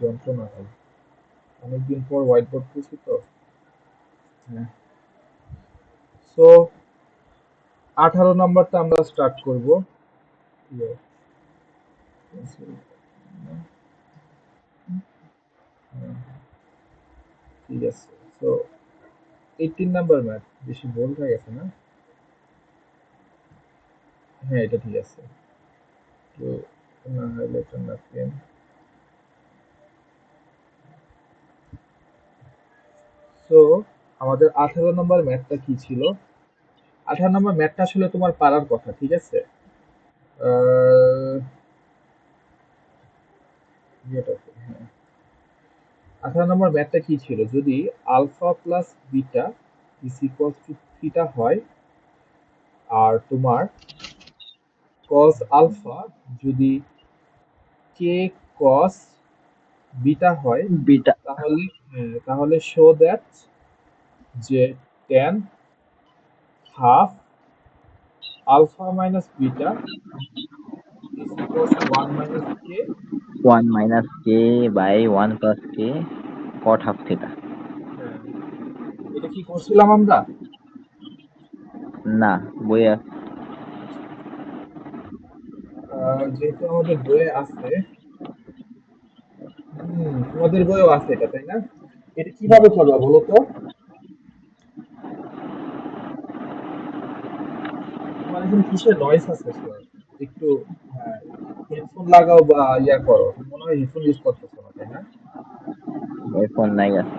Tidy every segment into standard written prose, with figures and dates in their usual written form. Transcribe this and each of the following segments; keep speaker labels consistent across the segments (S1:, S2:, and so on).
S1: যন্ত্রণা ভাই, অনেকদিন পর হোয়াইট বোর্ড খুলছি তো। হ্যাঁ, সো 18 নম্বরটা আমরা স্টার্ট করব। ইয়ে, হ্যাঁ, ঠিক আছে। সো 18 নাম্বার ম্যাথ, বেশি বোল্ড হয়ে গেছে না? হ্যাঁ, এটা ঠিক আছে। তো না হাইলাইট না পেন। সো আমাদের 18 নম্বর ম্যাথটা কি ছিল? 18 নম্বর ম্যাথটা আসলে তোমার পারার কথা, ঠিক আছে? আহ, ইয়েটাতে, হ্যাঁ। 18 নম্বর ম্যাথটা কি ছিল? যদি alpha plus beta is equals to theta হয়, আর তোমার কস আলফা যদি কে কস বিটা হয়,
S2: বিটা
S1: তাহলে তাহলে শো দ্যাট যে tan half alpha minus beta is equals to 1 minus k.
S2: 1 minus k by 1 plus k cot half theta.
S1: হ্যাঁ, এটা কি করছিলাম আমরা?
S2: না, বইয়ে
S1: যেহেতু আমাদের বইয়ে আছে, তোমাদের বইয়েও আছে এটা, তাই না? এটা কিভাবে করবা বলো তো? তোমার এখানে কিসের নয়েজ আছে স্যার? একটু, হ্যাঁ, হেডফোন লাগাও বা ইয়া করো। তুমি মনে হয় হেডফোন ইউজ করতেছো না, তাই না?
S2: ফোন নাই আছে।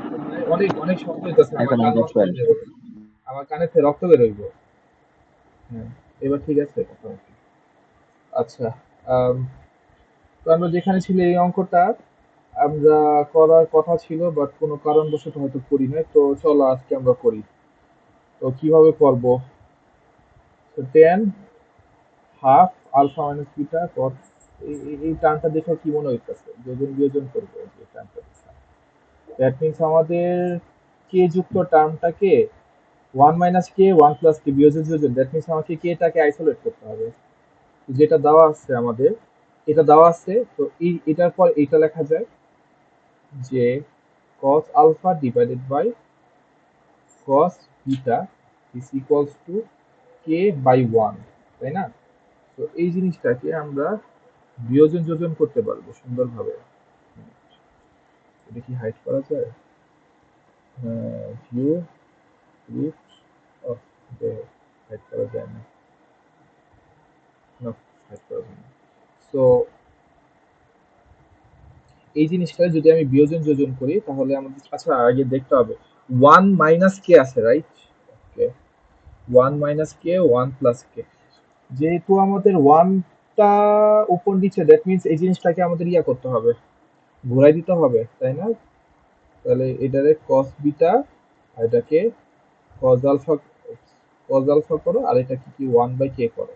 S1: হেডফোন নাই, অনেক অনেক শব্দ হইতেছে, আমার
S2: এখন
S1: কান
S2: এটা
S1: নষ্ট হয়ে
S2: চলে।
S1: যাবে। আমার কানে থেকে রক্ত বের হইব। হ্যাঁ, এবার ঠিক আছে মোটামুটি। আচ্ছা, আম, তো আমরা যেখানে ছিল এই অঙ্কটা আমরা করার কথা ছিল, বাট কোনো কারণবশত হয়তো করি নাই। তো চলো আজকে আমরা করি। তো কিভাবে করব? তো tan half alpha minus beta cot, এই টার্মটা দেখো কি মনে হইতেছে? যোজন বিয়োজন করবো যে টার্মটা দিছে। দ্যাট মিনস আমাদের কে যুক্ত টার্মটাকে 1 - কে 1 + কে বিয়োজন যোজন, দ্যাট মিনস আমাকে কে টাকে আইসোলেট করতে হবে। তো যেটা দেওয়া আছে আমাদের, এটা দেওয়া আছে, তো এটার পর এটা লেখা যায় যে cos alpha divided by cos beta is equals to k by 1, তাই না? তো এই জিনিসটাকে আমরা বিয়োজন যোজন করতে পারবো সুন্দরভাবে। এটা কি হাইড করা যায়? ভিউ উইথ, হাইড করা যায় না, না, হাইড করা যায় না। সো এই জিনিসটা যদি আমি বিয়োজন যোজন করি তাহলে আমাদের, আচ্ছা আগে দেখতে হবে 1 - কে আছে, রাইট? ওকে, 1 - কে 1 + কে, যেহেতু আমাদের ওয়ানটা উপর নিচে, দ্যাট মিনস এই জিনিসটাকে আমাদের ইয়া করতে হবে, ঘুরাই দিতে হবে, তাই না? তাহলে এটারে cos বিটা, আর এটাকে cos আলফা, cos আলফা করো, আর এটা কি কি 1/k করো।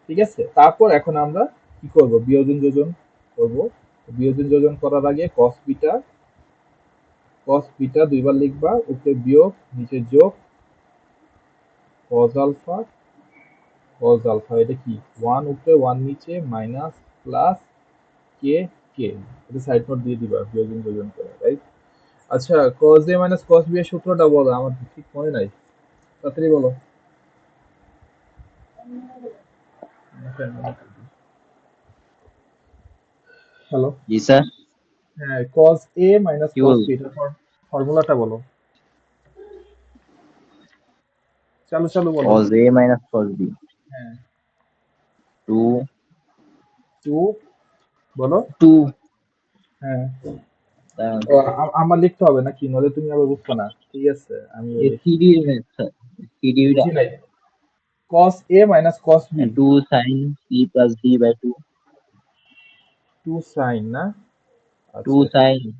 S1: ঠিক আছে, তারপর এখন আমরা কি করব? বিয়োজন যোজন করব। বিয়োজন যোজন করার আগে cos বিটা দুইবার লিখবা, উপরে বিয়োগ নিচে যোগ, cos আলফা এটা কি 1 উপরে 1 নিচে মাইনাস প্লাস কে কে, এটা সাইড নোট দিয়ে দিবা বিয়োজন যোজন করে, রাইট? আচ্ছা, cos a minus cos b এর সূত্রটা বলো, আমার ঠিক মনে নাই, তাড়াতাড়ি বলো। হ্যালো।
S2: জি স্যার।
S1: হ্যাঁ, cos a মাইনাস
S2: কি
S1: cos
S2: বল?
S1: b এটার ফর্মুলাটা বলো। চালু চালু বলো।
S2: cos a minus cos b,
S1: হ্যাঁ,
S2: 2
S1: টু, বলো।
S2: 2
S1: হ্যাঁ, ও, আমার লিখতে হবে নাকি? নলে তুমি আবার বুঝছো না। ঠিক আছে, আমি
S2: এ
S1: বলি।
S2: সিডি স্যার, সিডি
S1: বুঝি নাই। cos a minus cos b,
S2: 2 sin c plus d by 2,
S1: two sine না?
S2: 2
S1: আচ্ছা ঠিক
S2: sin
S1: আছে।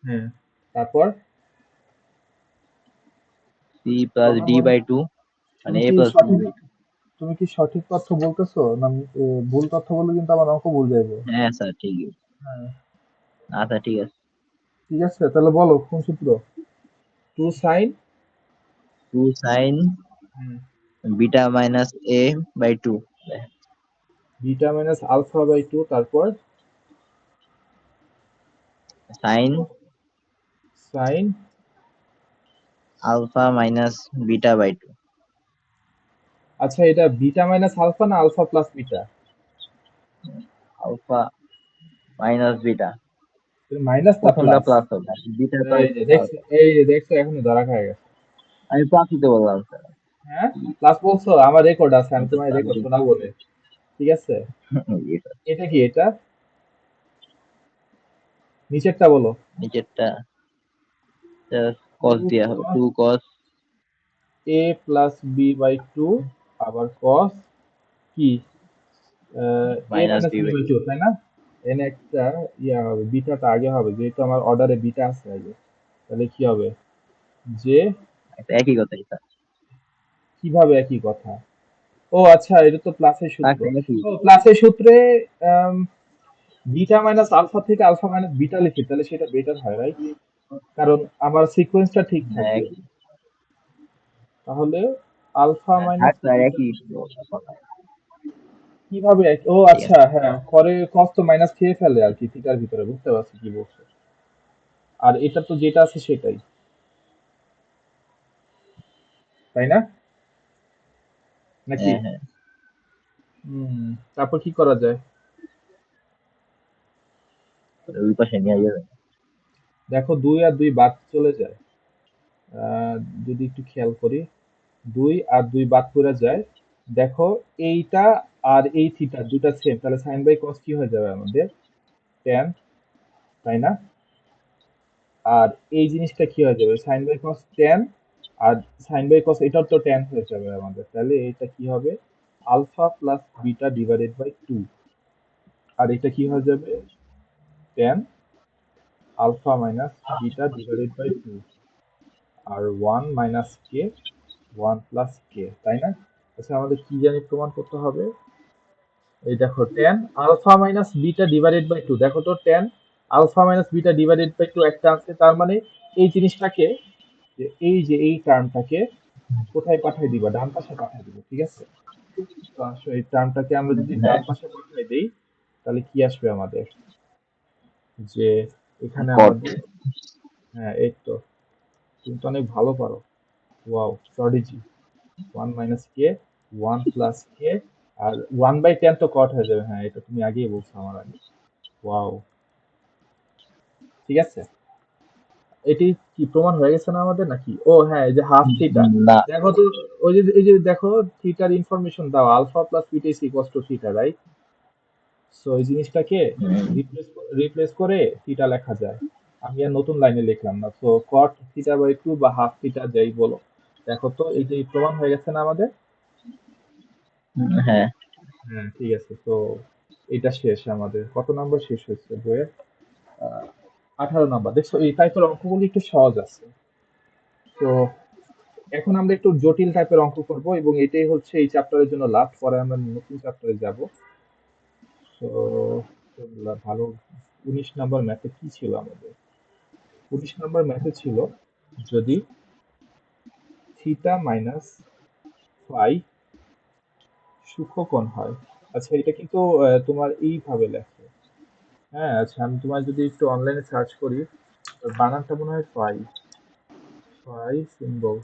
S1: হ্যাঁ, তারপর
S2: c plus
S1: বলো
S2: d
S1: বলো।
S2: by 2 and
S1: তুমি
S2: a
S1: কি
S2: plus 2
S1: সঠিক,
S2: by 2.
S1: তুমি কি সঠিক তথ্য বলতেছো না? ভুল তথ্য বললে কিন্তু আমার অঙ্ক ভুল যাইবে।
S2: হ্যাঁ স্যার, ঠিক আছে।
S1: হ্যাঁ,
S2: আচ্ছা ঠিক আছে।
S1: ঠিক আছে, তাহলে বলো কোন সূত্র? Two sine,
S2: 2 sin beta minus a by 2,
S1: beta minus alpha by two, তারপর
S2: sine
S1: sine
S2: alpha minus beta by 2।
S1: আচ্ছা, এটা বিটা মাইনাস আলফা না alpha plus beta?
S2: Alpha minus beta,
S1: minus না
S2: প্রথমটা
S1: প্লাস?
S2: প্লাস হবে, বিটা তো
S1: এই যে দেখছো, এই যে দেখছো, এখনো ধরা খায় গেছে।
S2: আমি প্লাস দিতে বললাম স্যার।
S1: হ্যাঁ, প্লাস বলছো? আমার রেকর্ড আছে, আমি তোমার রেকর্ড শোনা বলে। ঠিক আছে, এটা কি? এটা নিচেরটা বলো।
S2: নিচেরটা কস দেওয়া হবে, 2 cos
S1: A plus B by two, আবার কস কি A
S2: minus
S1: minus
S2: B
S1: B
S2: by
S1: by two, তাই না? এন একটা ইয়া হবে, বিটাটা আগে হবে যেহেতু আমার অর্ডারে বিটা আছে আগে। তাহলে কি হবে যে,
S2: একই কথাই স্যার।
S1: কিভাবে একই কথা? ও আচ্ছা, এটা তো প্লাসের সূত্র।
S2: একই।
S1: ও প্লাসের সূত্রে বিটা মাইনাস আলফা থেকে আলফা মাইনাস বিটা লিখি, তাহলে সেটা বেটার হয়, রাইট? কারণ আমার সিকোয়েন্সটা ঠিক
S2: হ্যাঁ
S1: থাকবে।
S2: একই।
S1: তাহলে আলফা
S2: থাক
S1: মাইনাস
S2: স্যার,
S1: বিটা
S2: একই।
S1: কিভাবে ও
S2: ঠিক
S1: আচ্ছা,
S2: আছে।
S1: হ্যাঁ, পরে কস তো মাইনাস খেয়ে ফেলে আর কি থিটার ভিতরে, বুঝতে পারছি কি বলছো। আর এটা তো যেটা আছে সেটাই, তাই না? নাকি?
S2: হ্যাঁ হ্যাঁ।
S1: হুম, তারপর কি করা যায়?
S2: ওই পাশে নিয়ে যাবে।
S1: দেখো, দুই আর দুই বাদ চলে যায়। আহ, যদি একটু খেয়াল করি, দুই আর দুই বাদ করে যায়। দেখো, এইটা আর এই থিটা দুটা সেম, তাহলে সাইন বাই কস কি হয়ে যাবে আমাদের? ট্যান, তাই না? আর এই জিনিসটা কি হয়ে যাবে? Sine by cos tan. আর সাইন বাই কস এটাও তো ট্যান হয়ে যাবে আমাদের, তাহলে এটা কি হবে? Alpha plus beta divided by two. আর এটা কি হয়ে যাবে? Tan alpha minus beta divided by two. আর ওয়ান মাইনাস কে, ওয়ান প্লাস কে, তাই না? আচ্ছা, আমাদের কি জানি প্রমাণ করতে হবে? এই দেখো, tan alpha minus beta divided by two, দেখো তো tan alpha minus beta divided by two একটা আছে, তার মানে এই জিনিসটাকে, যে এই টার্মটাকে কোথায় পাঠিয়ে দিবা? ডান পাশে পাঠিয়ে দিবা, ঠিক আছে? তো আসলে এই টার্মটাকে আমরা যদি ডান
S2: হ্যাঁ
S1: পাশে পাঠিয়ে দেই, তাহলে কি আসবে আমাদের? যে এখানে
S2: কট।
S1: আমাদের, হ্যাঁ এই তো, তুমি তো অনেক ভালো পারো। Wow, prodigy. ওয়ান মাইনাস কে, ওয়ান প্লাস কে, আর ওয়ান বাই টেন তো কট হয়ে যাবে, হ্যাঁ এটা তুমি আগেই বলছো আমার আগে। ওয়াও, ঠিক আছে। এটি কি প্রমাণ হয়ে গেছে না আমাদের, নাকি? ও হ্যাঁ, এই যে হাফ থিটা,
S2: না।
S1: দেখো তো, ওই যে এই যে দেখো, থিটার ইনফরমেশন দাও, alpha plus beta is equals to theta, right? So এই জিনিসটাকে রিপ্লেস রিপ্লেস করে থিটা লেখা যায়। আমি আর নতুন লাইনে লিখলাম না, so cot theta by two বা হাফ থিটা যাই বলো। দেখো তো, এই যে প্রমাণ হয়ে গেছে না আমাদের?
S2: হ্যাঁ।
S1: হ্যাঁ, ঠিক আছে। তো এটা শেষ, আমাদের কত নাম্বার শেষ হয়েছে বইয়ের? 18 নাম্বার। দেখছো, এই টাইপের অঙ্কগুলো একটু সহজ আছে। তো এখন আমরা একটু জটিল টাইপের অঙ্ক করব, এবং এটাই হচ্ছে এই চ্যাপ্টারের জন্য লাস্ট, পরে আমরা নতুন চ্যাপ্টারে যাব। তো ভালো। 19 নাম্বার ম্যাথে কি ছিল আমাদের? 19 নাম্বার ম্যাথে ছিল, যদি থিটা মাইনাস ফাই সূক্ষ্মকোণ হয়। আচ্ছা, এটা কিন্তু তোমার এইভাবে লেখে। হ্যাঁ, আচ্ছা, আমি তোমার যদি একটু অনলাইনে সার্চ করি, বানানটা মনে হয় ফাই, ফাই সিম্বল,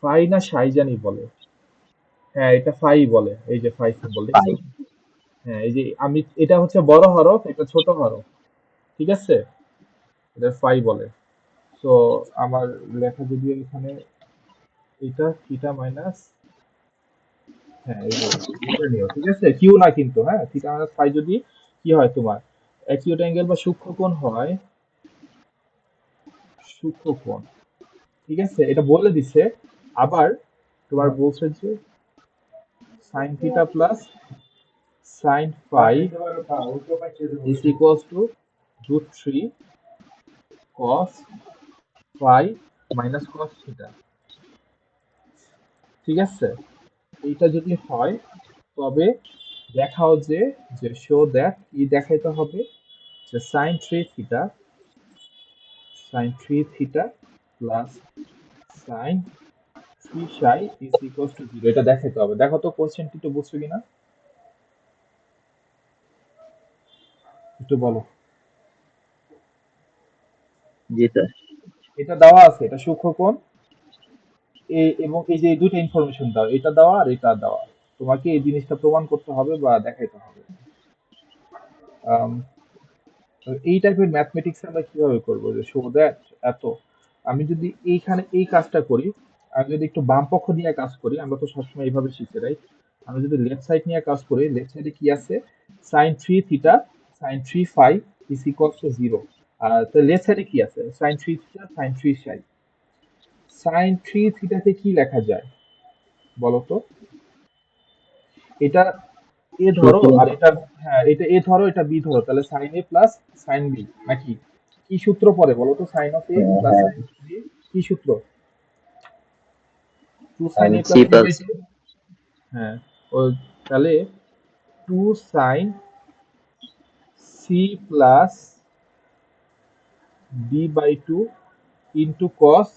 S1: ফাই না সাই জানি বলে। হ্যাঁ, এটা ফাই বলে, এই যে ফাই সিম্বল দেখছো?
S2: পাই।
S1: হ্যাঁ, এই যে আমি, এটা হচ্ছে বড় হরফ, এটা ছোট হরফ, ঠিক আছে? এটা ফাই বলে। তো আমার লেখা যদি এখানে, এটা থিটা মাইনাস, হ্যাঁ এই যে এটা নিও, ঠিক আছে? কিউ না কিন্তু, হ্যাঁ, থিটা মাইনাস ফাই যদি কি হয় তোমার, অ্যাকিউট অ্যাঙ্গেল বা সূক্ষ্মকোণ হয়, সূক্ষ্মকোণ, ঠিক আছে? এটা বলে দিছে। আবার তোমার বলছে যে sine theta plus sine phi is equals to root three cos phi minus cos theta, ঠিক আছে? এইটা যদি হয়, তবে দেখাও যে, শো দ্যাট কি দেখাইতে হবে, যে sign three theta plus sign three Sai is equals to zero, এটা দেখাইতে হবে। দেখো তো কোশ্চেনটি একটু বুঝছো কিনা? একটু বলো।
S2: জি স্যার।
S1: এটা দেওয়া আছে, এটা সূক্ষ্মকোণ এবং এই যে এই দুটো ইনফরমেশন দাও, এটা দেওয়া আর এটা দেওয়া। তোমাকে এই জিনিসটা প্রমাণ করতে হবে বা দেখাইতে হবে। আম, তো এই টাইপের ম্যাথমেটিক্স আমরা কিভাবে করবো, যে শো দ্যাট এত, আমি যদি এইখানে এই কাজটা করি, আমি যদি একটু বাম পক্ষ নিয়ে কাজ করি, আমরা তো সবসময় এইভাবে শিখি, রাইট? আমি যদি লেফট সাইড নিয়ে কাজ করি, লেফট সাইডে কি আছে? Sine three theta sine three phi is equals to zero. আর তো লেফট সাইডে কি আছে? Sine three theta sine three phi. Sine three থিটাতে কি লেখা যায় বলো তো? এটা এ ধরো
S2: সূত্র।
S1: আর এটা, হ্যাঁ এটা এ ধরো এটা বি ধরো, তাহলে sine A plus sine B, নাকি? কি সূত্র পড়ে বলো তো? সাইন অফ এ প্লাস
S2: হ্যাঁ,
S1: সাইন অফ বি কি সূত্র? Two sine
S2: sine
S1: A
S2: C
S1: plus B
S2: plus.
S1: By two. হ্যাঁ, ও তাহলে two sine C plus B by two into cos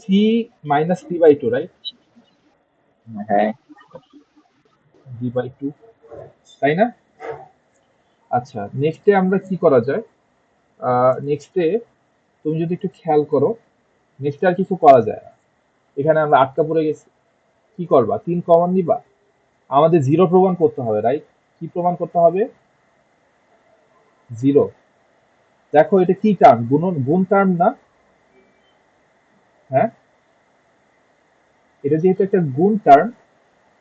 S1: C minus B by two, right?
S2: হ্যাঁ।
S1: B by two, তাই না? আচ্ছা, নেক্সটে আমরা কি করা যায়? নেক্সটে তুমি যদি একটু খেয়াল করো, নেক্সটে আর কিছু করা যায় না। এখানে আমরা আটকা পড়ে গেছি। কি করবা? তিন কমন নিবা? আমাদের জিরো প্রমাণ করতে হবে, রাইট? কি প্রমাণ করতে হবে? জিরো। দেখো এটা কি টার্ম? গুণ টার্ম না? হ্যাঁ, এটা যেহেতু একটা গুণ টার্ম,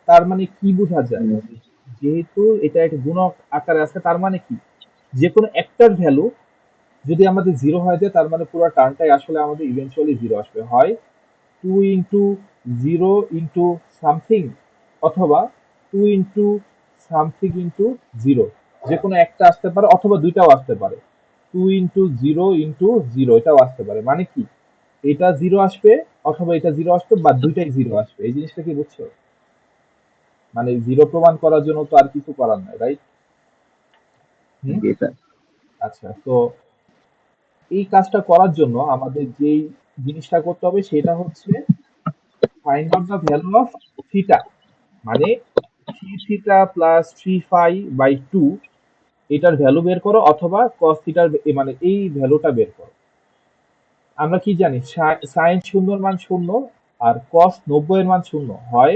S1: তার মানে কি বোঝা যায়? যেহেতু এটা একটা গুণক আকারে আছে, তার মানে কি? যে কোনো একটার ভ্যালু যদি আমাদের জিরো হয়ে যায়, তার মানে পুরো টার্মটাই আসলে আমাদের ইভেনচুয়ালি জিরো আসবে। হয় two into zero into something, অথবা two into something into zero, যে কোনো একটা আসতে পারে, অথবা দুইটাও আসতে পারে। টু ইন্টু জিরো এটাও আসতে পারে। মানে কি? এটা জিরো আসবে, অথবা এটা জিরো আসবে, বা দুইটাই জিরো আসবে। এই জিনিসটা কি বুঝছো? মানে জিরো প্রমাণ করার জন্য তো আর কিছু করার নাই, রাইট? হুম।
S2: জি স্যার।
S1: আচ্ছা, তো এই কাজটা করার জন্য আমাদের যেই জিনিসটা করতে হবে সেটা হচ্ছে find out the value of theta. মানে three theta plus three phi by two, এটার ভ্যালু বের করো, অথবা কস থিটার মানে এই ভ্যালুটা বের করো। আমরা কি জানি? সাইন শূন্যর মান শূন্য, আর কস 90 এর মান শূন্য। হয়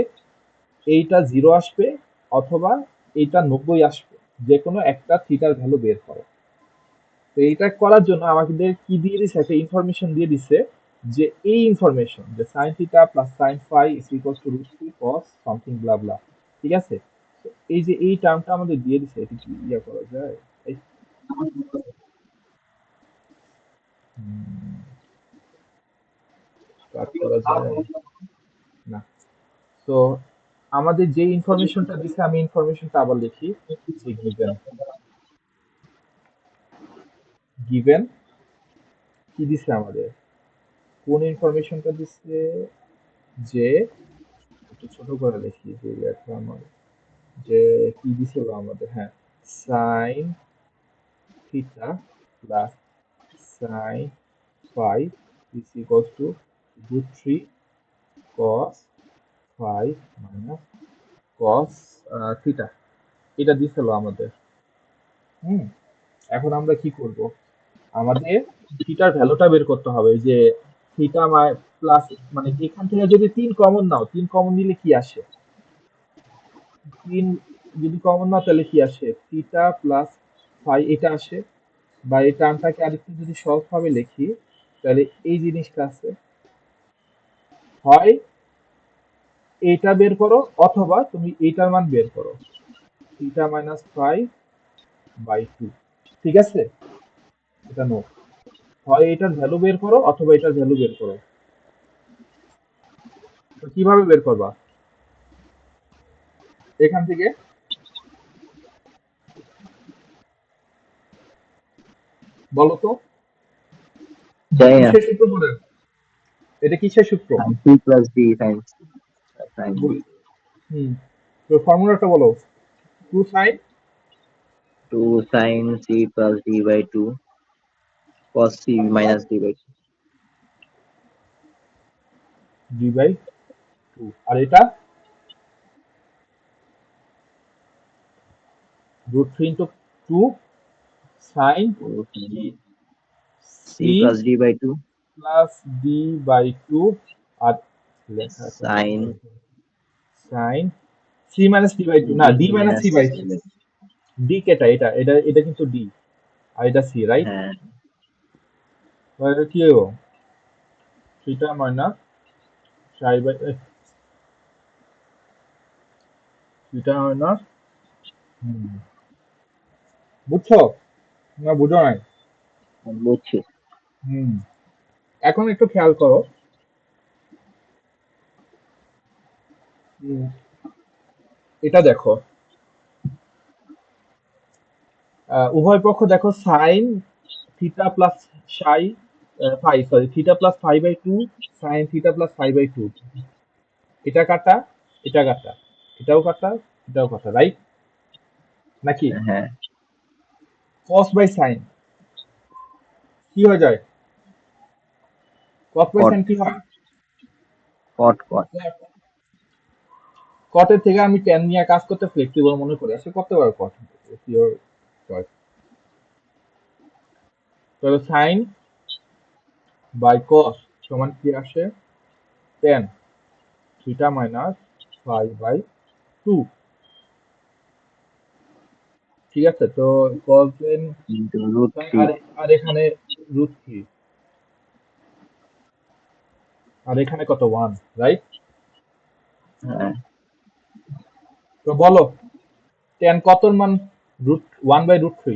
S1: এইটা জিরো আসবে, অথবা এইটা 90 আসবে। যে কোনো একটা থিটার ভ্যালু বের করো। তো এইটা করার জন্য আমাদের কি দিয়ে দিছে? একটা ইনফরমেশন দিয়ে দিছে, যে এই ইনফরমেশন, যে sine theta plus sine phi is equal to root three cos something blah blah. ঠিক আছে? তো এই যে এই টার্মটা আমাদের দিয়ে দিছে, এটা কি ইয়া করা যায়? এই কাট করা যায় না। তো আমাদের যে ইনফরমেশনটা দিছে, আমি ইনফরমেশনটা আবার লিখি, যে গিভেন। গিভেন কি দিছে আমাদের? কোন ইনফরমেশনটা দিছে? যে একটু ছোট করে লিখি, যে লেখা আমার, যে কি দিছিল আমাদের? হ্যাঁ, sine theta plus sine phi is equals to root three cos phi minus cos theta. এটা দিছিল আমাদের। হুম। এখন আমরা কি করব? আমাদের থিটার ভ্যালুটা বের করতে হবে, যে থিটা প্লাস, মানে এখান থেকে যদি তিন কমন নাও, তিন কমন নিলে কি আসে? তিন যদি কমন নাও তাহলে কি আসে? থিটা প্লাস ফাই এটা আসে। বা এই টার্মটাকে আরেকটু যদি সহজভাবে লিখি, তাহলে এই জিনিসটা আছে। হয় এইটা বের করো, অথবা তুমি এইটার মান বের করো, theta minus phi by two. ঠিক আছে? এটা নোট। হয় এটার ভ্যালু বের করো, অথবা এটার ভ্যালু বের করো। তো কিভাবে বের করবা? এখান থেকে বলো তো,
S2: জানি না।
S1: কিসের সূত্র পড়ে? এটা কিসের সূত্র?
S2: Sine C plus D sine sine B.
S1: হুম, তো ফর্মুলাটা বলো। Two sine
S2: two sine C plus D by two cos C minus D by two.
S1: D by two, আর এটা root 3 into 2 sin
S2: c
S1: c
S2: plus d by 2
S1: plus d by 2 আর লেখা এত
S2: sin
S1: sin c minus d by 2
S2: d
S1: না d minus c
S2: minus
S1: by
S2: c by 2
S1: d কেটা এটা কিন্তু d আর এটা c right
S2: হ্যাঁ
S1: তাহলে কি হইব theta minus psi by theta minus বুঝছো না বুঝো নাই
S2: বুঝছি
S1: হুম এখন একটু খেয়াল করো হুম, এটা দেখো উভয় পক্ষ দেখো sine theta plus psi phi sorry theta plus phi by two sine theta plus phi by two এটা কাটা এটা কাটা এটাও কাটা এটাও কাটা রাইট নাকি
S2: হ্যাঁ
S1: কস বাই সাইন কি হয়ে যায় কস বাই
S2: cot
S1: সাইন কি হয়
S2: cot
S1: কটের থেকে আমি টেন নিয়ে কাজ করতে ফ্লেক্সিবল মনে করি আসলে করতে পারো কট ইউর চয়েস তাহলে সাইন বাই কস সমান কি আসে tan theta minus phi by two ঠিক আছে তো কস
S2: into root
S1: আর
S2: 3
S1: আর এখানে রুট থ্রি আর এখানে কত ওয়ান রাইট
S2: হ্যাঁ
S1: তো বলো টেন কতর মান root one by root three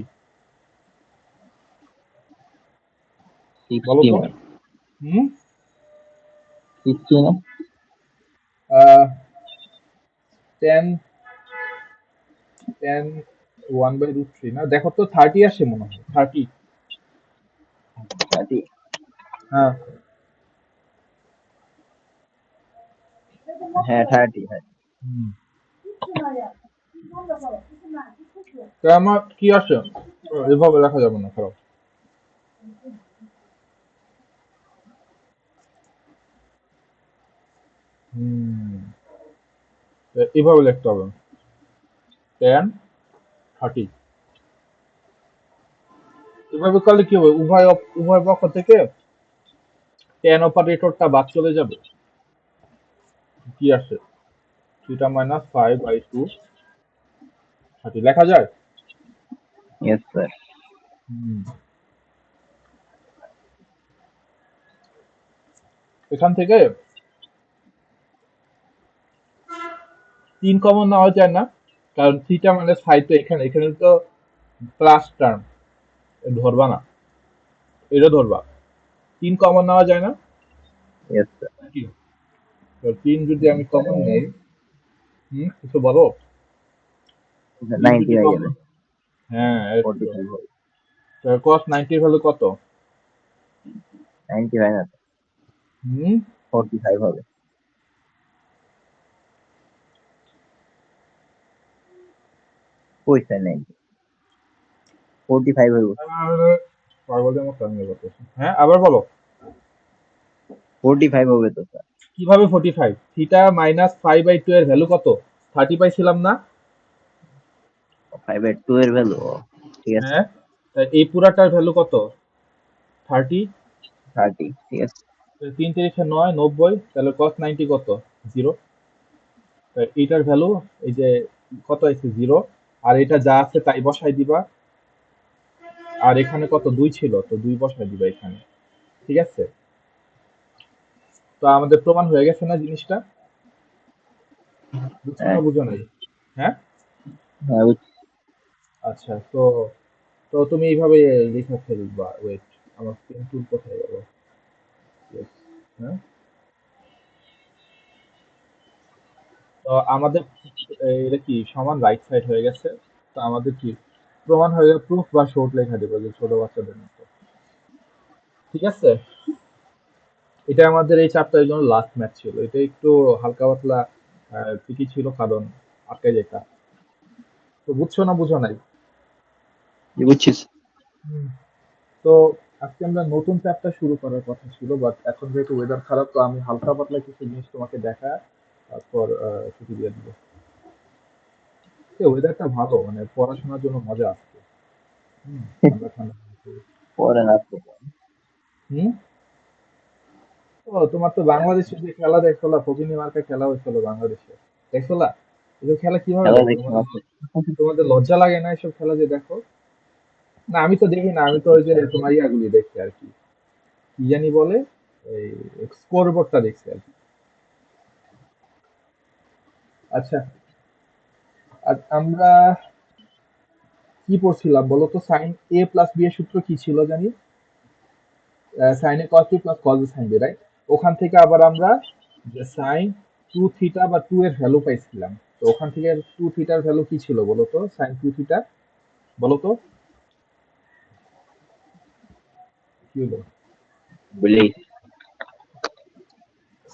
S1: বলো তো
S2: 61
S1: হুম
S2: 16
S1: tan tan one by root three না দেখো তো থার্টি আসে মনে হয় থার্টি30 হ্যাঁ
S2: হ্যাঁ 30 হ্যাঁ
S1: হুম। তো আমার কি আসে এভাবে লেখা যাবে না খারাপ হুম তো এভাবে লিখতে হবে টেন থার্টি এভাবে করলে কি হবে উভয় পক্ষ থেকে টেন অপারেটরটা বাদ চলে যাবে কি আসে theta minus phi by two thirty লেখা যায়
S2: yes sir
S1: হুম। এখান থেকে তিন কমন নেওয়া যায় না কারণ থিটা মাইনাস ফাইভ তো এখানে এখানে তো প্লাস টার্ম ধরবা না এটা ধরবা তিন কমন নেওয়া যায় না
S2: yes sir
S1: কি তো তিন যদি আমি কমন নেই কিছু বলো তিন
S2: 90
S1: যদি
S2: হয়ে
S1: কমন
S2: যাবে
S1: হ্যাঁ এই তো
S2: 45 হবে
S1: কস 90 ভ্যালু কত
S2: 90 হয় না
S1: হুম
S2: 45 হবে কই স্যার 90 45 হবে
S1: আরে, পাগলের মতো আমি বলতেছি হ্যাঁ আবার বলো
S2: 45 হবে তো স্যার
S1: কিভাবে 45 theta minus phi by two এর ভ্যালু কত 30 পাইছিলাম না
S2: 5 এর 2 এর ভ্যালু ঠিক আছে
S1: হ্যাঁ তাই এই পুরাটার ভ্যালু কত 30
S2: 30 ঠিক আছে
S1: তিন তিরিশে নয় 90 তাহলে কস 90 কত জিরো এইটার ভ্যালু এই যে কত আছে জিরো আর এটা যা আছে তাই বসাই দিবা আর এখানে কত দুই ছিল তো দুই বসাই দিবা এখানে ঠিক আছে তো আমাদের প্রমাণ হয়ে গেছে না জিনিসটা বুঝছো না
S2: হ্যাঁ
S1: বুঝো নাই হ্যাঁ
S2: হ্যাঁ বুঝছি।
S1: আচ্ছা তো তো তুমি এইভাবে লিখে ফেলবা ওয়েট আমার পেন টুল কোথায় গেল Yes, হ্যাঁ তো আমাদের এটা কি সমান রাইট সাইড হয়ে গেছে তো আমাদের কি প্রমাণ হয়ে গেল প্রুফ বা শর্ট লেখা দেবো যে ছোট বাচ্চাদের মতো ঠিক আছে এটা আমাদের এই চ্যাপ্টারের জন্য লাস্ট ম্যাচ ছিল এটা একটু হালকা পাতলা ঠিকই ছিল কারণ আটকে যেটা তো বুঝছো না বুঝো নাই
S2: বুঝছিস
S1: হুম। তো আজকে আমরা নতুন চ্যাপ্টার শুরু করার কথা ছিল বাট এখন যেহেতু ওয়েদার খারাপ তো আমি হালকা পাতলা কিছু জিনিস তোমাকে দেখা তারপর ছুটি দিয়ে দিব আজকে ওয়েদারটা ভালো, মানে পড়াশোনার জন্য মজা আসছে। ঠান্ডা ঠান্ডা।
S2: পরে না তো।
S1: হুম। ও, তোমার তো বাংলাদেশে যে খেলা দেখছোলা, ফকিনি মার্কা খেলা হয়েছিল বাংলাদেশে, দেখছোলা? এসব খেলা কিভাবে
S2: খেলা
S1: দেখো
S2: দেখি
S1: তোমাদের?
S2: মাত্র।
S1: তোমাদের লজ্জা লাগে না এসব খেলা যে দেখো? না, আমি তো দেখি না, আমি তো ওই যে তোমার ইয়াগুলি দেখছি আর কি, কি জানি বলে, এই স্কোর বোর্ডটা দেখছি আর কি। আচ্ছা, আজ আমরা কি পড়ছিলাম বলো তো? সাইন এ প্লাস বি এর সূত্র কি ছিল জানি? Sign A cos B plus cos A sine B, right? ওখান থেকে আবার আমরা যে সাইন টু থিটা বা টু এর ভ্যালু পাইছিলাম। তো ওখান থেকে টু থিটার ভ্যালু কি ছিল বলো তো? সাইন টু থিটা, বলো তো কি হলো?
S2: বলেই।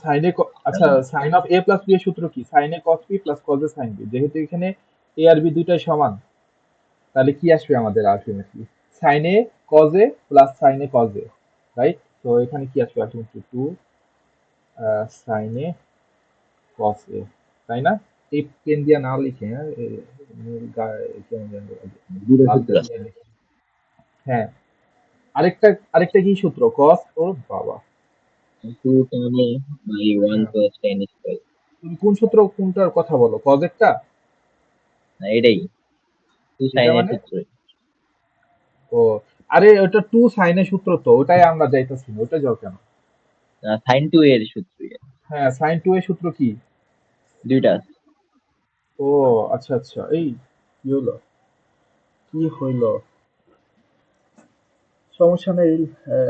S1: সাইনে, আচ্ছা, sine of A plus B এর সূত্র কি? Sine A cos B plus cos A sine B. যেহেতু এখানে এ আর বি দুইটাই সমান, তাহলে কি আসবে আমাদের ultimately? Sine A cos A plus sine A cos A, right? তো এখানে কি আসবে ultimately? Two sine A cos A, তাই না? এই পেন দিয়ে না লিখে, হ্যাঁ, কেমন জানি লাগে,
S2: জিরো
S1: লাল
S2: সূত্র।
S1: পেন দিয়ে লিখে। হ্যাঁ, আরেকটা, আরেকটা কি সূত্র? কস, ও বাবা।
S2: Two tan a by one
S1: হ্যাঁ,
S2: cos tan স্কয়ার।
S1: তুমি কোন সূত্র, কোনটার কথা বলো? কজ একটা?
S2: না, এটাই টু
S1: এটা
S2: সাইন এর
S1: মানে?
S2: সূত্র।
S1: ও, আরে ওটা টু সাইনের সূত্র, তো ওটাই আমরা যাইতেছি না, ওটা যাও কেন?
S2: সাইন টু এর সূত্র।
S1: হ্যাঁ, সাইন টু এর সূত্র কি?
S2: দুইটা।
S1: ও, আচ্ছা আচ্ছা, এই কি হলো, কি হইলো? সমস্যা নেই।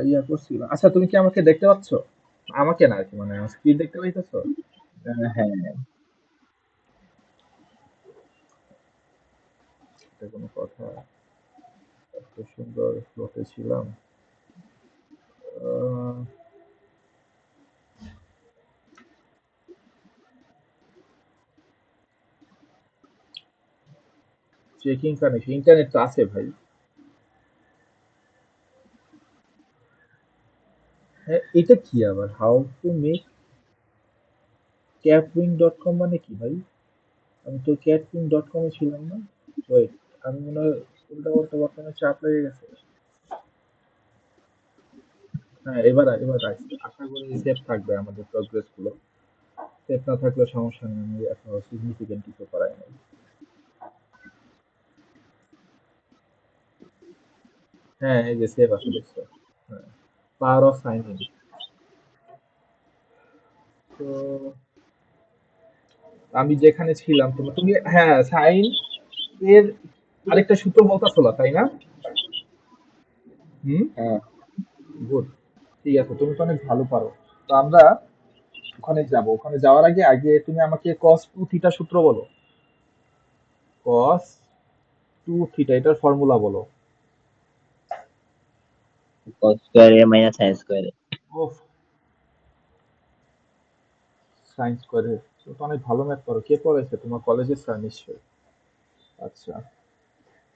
S1: ইয়া করছিলাম। আচ্ছা, তুমি কি আমাকে দেখতে পাচ্ছ? আমাকে না আর কি, মানে স্ক্রিন দেখতে পাইতেছো?
S2: হ্যাঁ।
S1: এটা কোনো কথা? এত সুন্দর ফ্লোতে ছিলাম। চেকিং কানেকশন, ইন্টারনেট তো আছে ভাই। হ্যাঁ, এটা কি আবার? How to make catwing dot com মানে কি ভাই? আমি তো ক্যাটউইং ডট কমে ছিলাম না। ওয়েট, আমি মনে হয় উল্টা পাল্টা বর্তমানে চাপ লেগে গেছে। হ্যাঁ, এবার আসছে, আশা করি সেভ থাকবে আমাদের প্রগ্রেস গুলো। সেভ না থাকলে সমস্যা নেই, আমি এত সিগনিফিকেন্ট কিছু করাই নাই। হ্যাঁ, এই যে সেভ আছে, দেখছো? হ্যাঁ, পাওয়ার অফ সাইন ইন। তো আমি যেখানে ছিলাম, তুমি হ্যাঁ, সাইন এর আরেকটা সূত্র বলতেছিল, তাই না? হুম।
S2: হ্যাঁ।
S1: গুড। ঠিক আছে, তুমি তো অনেক ভালো পারো। তো আমরা ওখানে যাব, ওখানে যাওয়ার আগে আগে তুমি আমাকে cos টু থিটা সূত্র বলো। cos টু থিটা, এটার ফর্মুলা বলো।
S2: cos square A minus sine square A.
S1: Of, science করে, তুমি তো অনেক ভালো ম্যাথ করো। কে পড়াইছে? তোমার কলেজের স্যার নিশ্চয়ই। আচ্ছা,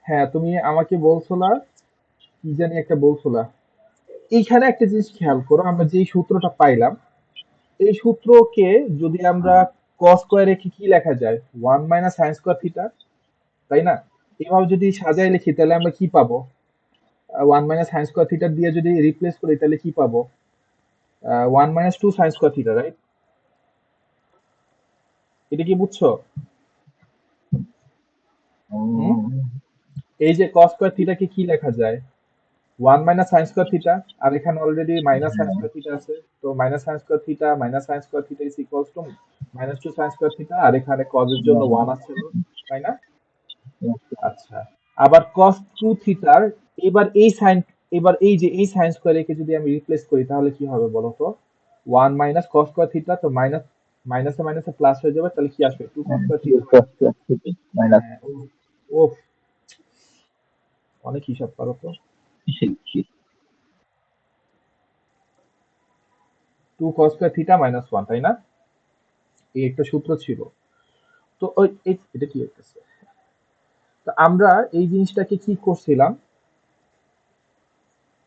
S1: হ্যাঁ, তুমি আমাকে বলছোলা, কি জানি একটা বলছোলা। এইখানে একটা জিনিস খেয়াল করো, আমরা যে সূত্রটা পাইলাম, এই সূত্রকে যদি আমরা cos স্কয়ারে কি লেখা যায়? One minus sine square theta, তাই না? এইভাবে যদি সাজায় লিখি তাহলে আমরা কি পাবো? One minus sine square theta দিয়ে যদি রিপ্লেস করি তাহলে কি পাবো? One minus two sine square theta, right? এটা কি বুঝছো? হুম। এই যে cos স্কয়ার থিটাকে কি লেখা যায়? One minus sine square theta, আর এখানে already minus sine square theta আছে। তো minus sine square theta minus sine square theta is equals to minus two sine square theta, আর এখানে cos এর জন্য ওয়ান আসছিল, তাই না? আচ্ছা, আবার cos টু থিটার, এবার এই সাইন, এবার এই যে এই সাইন স্কয়ার একে যদি আমি রিপ্লেস করি তাহলে কি হবে বলো তো? One minus cos square theta, তো মাইনাস, মাইনাসে মাইনাসে প্লাস হয়ে যাবে, তাহলে কি আসবে? Two cos square theta.
S2: Minus.
S1: হ্যাঁ, ওফ, অনেক হিসাব পারো তো। Two cos square theta minus one, তাই না? এই একটা সূত্র ছিল। তো ওই এটা কি হইতেছে? তো আমরা এই জিনিসটাকে কি করছিলাম?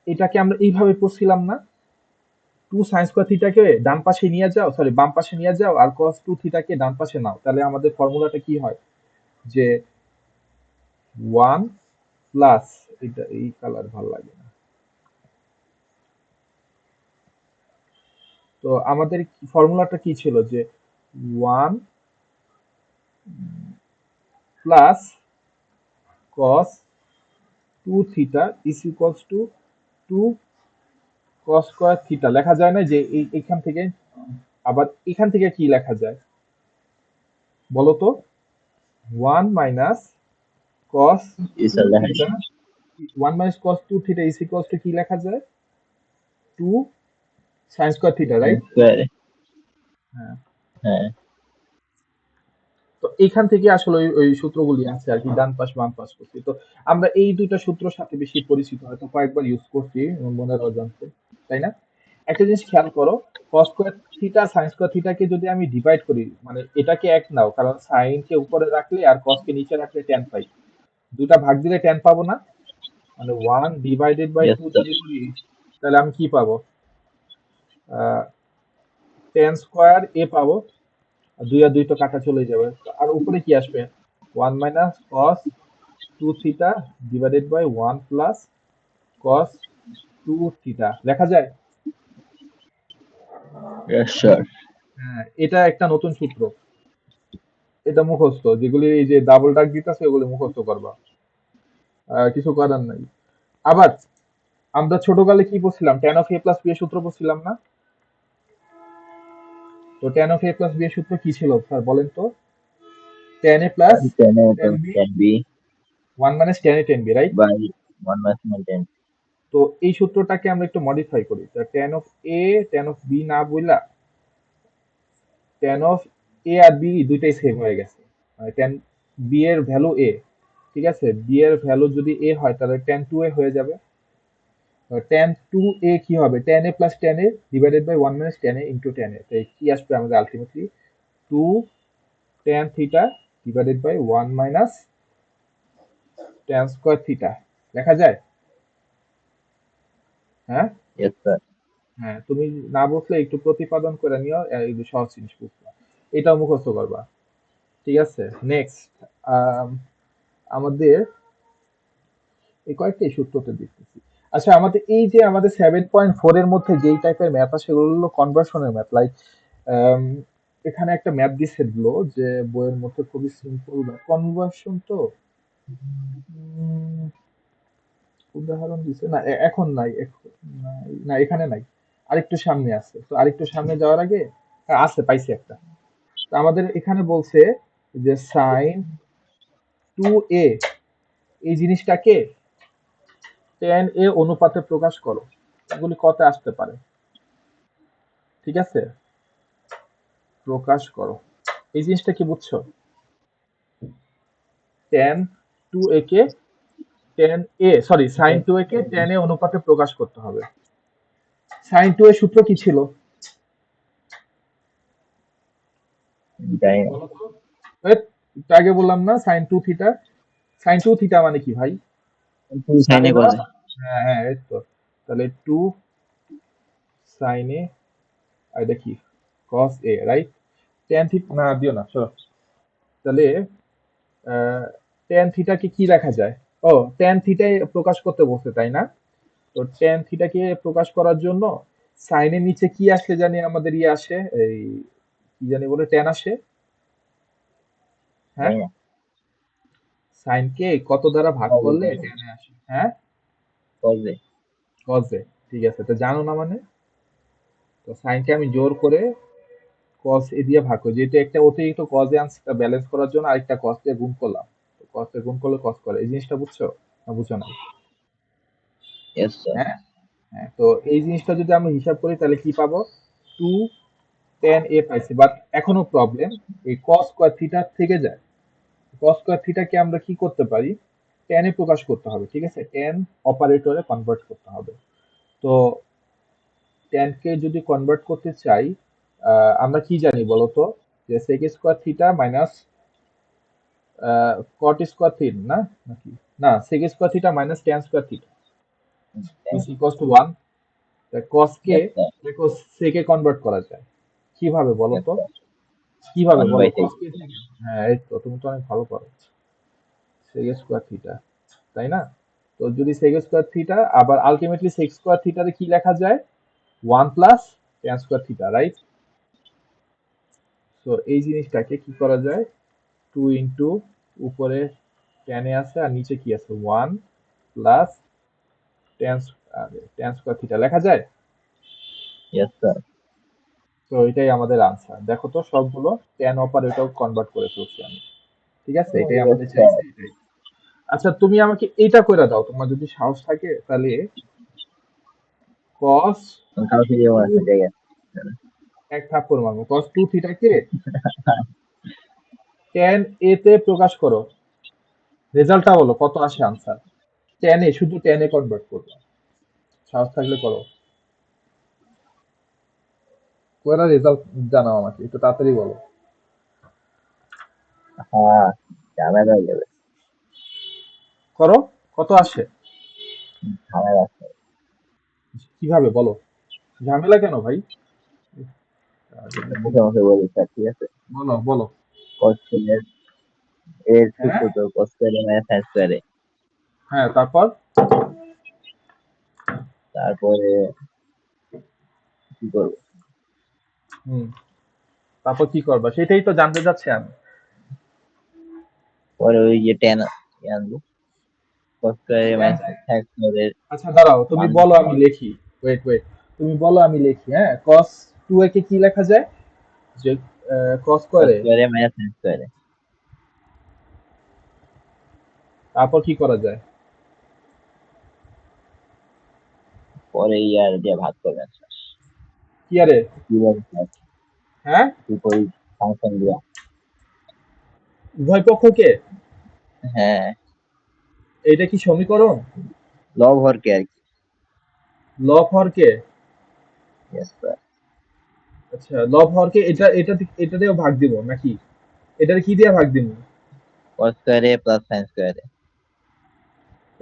S1: এটাকে আমরা এইভাবে করছিলাম না? টু সাইন স্কয়ার থিটাকে ডান পাশে নিয়ে যাও, সরি বাম পাশে নিয়ে যাও, আর cos টু থিটাকে ডান পাশে নাও, তাহলে আমাদের ফর্মুলাটা কি হয়? যে ওয়ান প্লাস, এটা এই কালার ভালো লাগে না, তো আমাদের ফর্মুলাটা কি ছিল যে one plus cos two theta is equals to two cos square theta লেখা যায় না যে এইখান থেকে, আবার এখান থেকে কি লেখা যায় বলো তো? One minus cos
S2: is
S1: two
S2: a line
S1: theta, one minus cos two theta is equals to কি লেখা যায়? Two sine square theta,
S2: sin
S1: right?
S2: square
S1: হ্যাঁ,
S2: হ্যাঁ
S1: তো এইখান থেকে আসলে ওই সূত্রগুলি আছে আর কি, ডান পাশ বাম পাশ করছি, তো আমরা এই দুইটা সূত্রের সাথে বেশি পরিচিত, হয়তো কয়েকবার ইউজ করছি মনের অজান্তে, তাই না? একটা জিনিস খেয়াল করো, cos square theta sin square থিটাকে যদি আমি ডিভাইড করি, মানে এটাকে এক নাও, কারণ sin কে উপরে রাখলে আর cos কে নিচে রাখলে tan পাই, দুটা ভাগ দিলে tan পাবো না, মানে 1 ডিভাইডেড বাই
S2: yes
S1: 2
S2: sir
S1: যদি করি, তাহলে আমি কি পাবো? tan স্কয়ার a পাবো, আর দুই আর দুই তো কাটা চলে যাবে, আর উপরে কি আসবে? 1 minus cos 2 theta divided by 1 plus cos 2 theta লেখা যায়?
S2: yes sir
S1: হ্যাঁ, এটা একটা নতুন সূত্র, এটা মুখস্থ, যেগুলি এই যে ডাবল ডাক দিতেছে ওগুলি মুখস্থ করবা, কিছু করার নাই। আবার আমরা ছোটকালে কি পড়ছিলাম, tan of a plus b এর সূত্র পড়ছিলাম না? তো tan of a plus b এর সূত্র কি ছিল স্যার বলেন তো? tan a plus
S2: tan A
S1: tan b,
S2: can be
S1: 1 minus tan a tan b, right?
S2: by 1 minus tan
S1: তো এই সূত্রটাকে আমরা একটু মডিফাই করি, তো tan of a tan of b না বইলা tan অফ a আর b দুইটাই সেম হয়ে গেছে, মানে tan b এর ভ্যালু a, ঠিক আছে, b এর ভ্যালু যদি a হয় তাহলে tan 2a হয়ে যাবে, tan 2a কি হবে? tan a plus tan a divided by 1 minus tan a into tan a, তাই কি আসবে আমাদের ultimately? 2 tan theta divided by 1 minus tan square theta লেখা যায়? হ্যাঁ,
S2: yes sir
S1: হ্যাঁ, তুমি না বুঝলে একটু প্রতিপাদন করে নিও, এই যে সহজ জিনিস বুঝবা, এটাও মুখস্থ করবা, ঠিক আছে? নেক্সট, আমাদের এই কয়েকটা সূত্রতে দেখতেছি। আচ্ছা, আমাদের এই যে আমাদের 7.4 এর মধ্যে যেই টাইপের ম্যাথ আছে সেগুলো হলো কনভার্সনের ম্যাথ, লাইক এখানে একটা ম্যাথ দিছে দিল যে বইয়ের মধ্যে খুবই সিম্পল কনভার্সন, তো উম, উদাহরণ দিছে না, এখন নাই, না এখানে নাই, আরেকটু সামনে আছে, তো আরেকটু সামনে যাওয়ার আগে, হ্যাঁ, আছে, পাইছি একটা। তো আমাদের এখানে বলছে যে সাইন 2a এই জিনিসটাকে tan a অনুপাতে প্রকাশ করো, এগুলি কত আসতে পারে? ঠিক আছে, প্রকাশ করো, এই জিনিসটা কি বুঝছো? tan 2a K tan a, sorry, sin 2a K tan a অনুপাতে প্রকাশ করতে হবে। sin 2 এর সূত্র কি ছিল
S2: জানি না
S1: বলো তো? এই, একটু আগে বললাম না, sin 2 থিটা, sin 2 থিটা মানে কি ভাই?
S2: তুই
S1: জানে
S2: সাইনে
S1: না?
S2: কসে
S1: হ্যাঁ হ্যাঁ, এই তো, তাহলে 2 sin a, আর এটা কি? cos a, right? tan theta না দিও না, চলো, তাহলে tan থিটাকে কি লেখা যায়? ও, tan থিটায় প্রকাশ করতে বলছে, তাই না? তো tan থিটাকে প্রকাশ করার জন্য সাইনের নিচে কি আসলে জানি আমাদের ইয়ে আসে, এই কি জানি বলে tan আসে, হ্যাঁ?
S2: জানি না
S1: সাইন কে কত দ্বারা ভাগ
S2: কবে
S1: করলে tan এ আসে, হ্যাঁ?
S2: কবে
S1: cos এ, ঠিক আছে, তো জানো না মানে, তো সাইনকে আমি জোর করে cos এ দিয়ে ভাগ করি, যেটা একটা অতিরিক্ত cos এ আনসারটা ব্যালেন্স করার জন্য আরেকটা cos দিয়ে গুণ করলাম, তো cos এ গুণ করলে cos করে, এই জিনিসটা বুঝছো না বুঝছো না?
S2: yes sir
S1: হ্যাঁ, হ্যাঁ, তো এই জিনিসটা যদি আমরা হিসাব করি তাহলে কি পাবো? 2 tan a পাইছি, বাট এখনো প্রবলেম, এই cos স্কয়ার থিটা থেকে যায়, cos স্কয়ার থিটাকে আমরা কি করতে পারি? tan এ প্রকাশ করতে হবে, ঠিক আছে, tan অপারেটরে কনভার্ট করতে হবে। তো tan কে যদি কনভার্ট করতে চাই, আমরা কি জানি বলতো? যে sec square theta minus cot square theta, না নাকি, না, sec square theta minus tan square theta is equals to 1, cos K
S2: yes sir
S1: দেখো sec এ কনভার্ট করা যায়, কিভাবে বলো
S2: yes
S1: তো?
S2: sir
S1: কিভাবে
S2: 1
S1: বলো,
S2: by 6
S1: cos কে থেকে? হ্যাঁ, এই তো, তুমি তো অনেক ভালো পারো। sec স্কয়ার থিটা, তাই না? তো যদি sec স্কয়ার থিটা আবার আলটিমেটলি sec স্কয়ার থিটারে কি লেখা যায়, 1 plus tan square theta, right? তো এই জিনিসটাকে কি করা যায়, 2 ইন্টু উপরে tan এ আছে আর নিচে কি আছে, 1 প্লাস tan স্কয়ার থিটা লেখা যায়।
S2: Yes sir.
S1: তো এটাই আমাদের আনসার। দেখো তো সবগুলো tan অপারেটর কনভার্ট করে ফেলছি আমি। ঠিক আছে, এটাই
S2: ইয়েস
S1: আমাদের
S2: স্যার।
S1: চাইছে, এটাই। আচ্ছা তুমি আমাকে এটা করে দাও, তোমার যদি সাহস থাকে তাহলে cos
S2: কালকে যেমন
S1: 2,
S2: আছে জায়গা।
S1: এক থাপ্পড় মারবো, cos 2 থিটাকে tan a তে প্রকাশ করো, রেজাল্টটা বলো কত আসে আনসার। tan এ, শুধু tan এ কনভার্ট করবে, সাহস থাকলে করো, করে রেজাল্ট জানাও আমাকে, একটু তাড়াতাড়ি বলো।
S2: হ্যাঁ, ঝামেলা হয়ে যাবে।
S1: করো, কত আসে,
S2: ঝামেলা আছে।
S1: কিভাবে বলো, ঝামেলা কেন ভাই?
S2: মুখে মুখে বলি স্যার, ঠিক আছে।
S1: বলো বলো।
S2: cos এর এর
S1: হ্যাঁ,
S2: সূত্র তো cos square minus sin square.
S1: হ্যাঁ, তারপর
S2: তারপরে কি করবো?
S1: হুম, তারপর কি করবা সেটাই তো জানতে চাচ্ছি আমি।
S2: পরে ওই যে টেন আনবো, cos square
S1: tan,
S2: minus sin square
S1: আচ্ছা দাঁড়াও, তুমি
S2: মান।
S1: বলো আমি লিখি। ওয়েট ওয়েট, তুমি বলো আমি লিখি, হ্যাঁ। cos 2 এ কে কি লেখা যায়, যে cos
S2: cos
S1: স্কয়ারে,
S2: স্কয়ার মাইনাস sin স্কয়ার।
S1: তারপর কি করা যায়?
S2: পরে ইয়ার দিয়ে ভাগ করবেন স্যার।
S1: কি আরে,
S2: কি বলবো স্যার?
S1: হ্যাঁ,
S2: বিপরীত ফাংশন দিয়া।
S1: উভয় পক্ষকে,
S2: হ্যাঁ,
S1: এটা কি সমীকরণ?
S2: লব হরকে আর কি।
S1: লব হরকে,
S2: ইয়েস স্যার।
S1: আচ্ছা লব হরকে, এটা দিয়েও ভাগ দিব নাকি, এটারে কি দিয়ে ভাগ দিব?
S2: cos square plus sin square.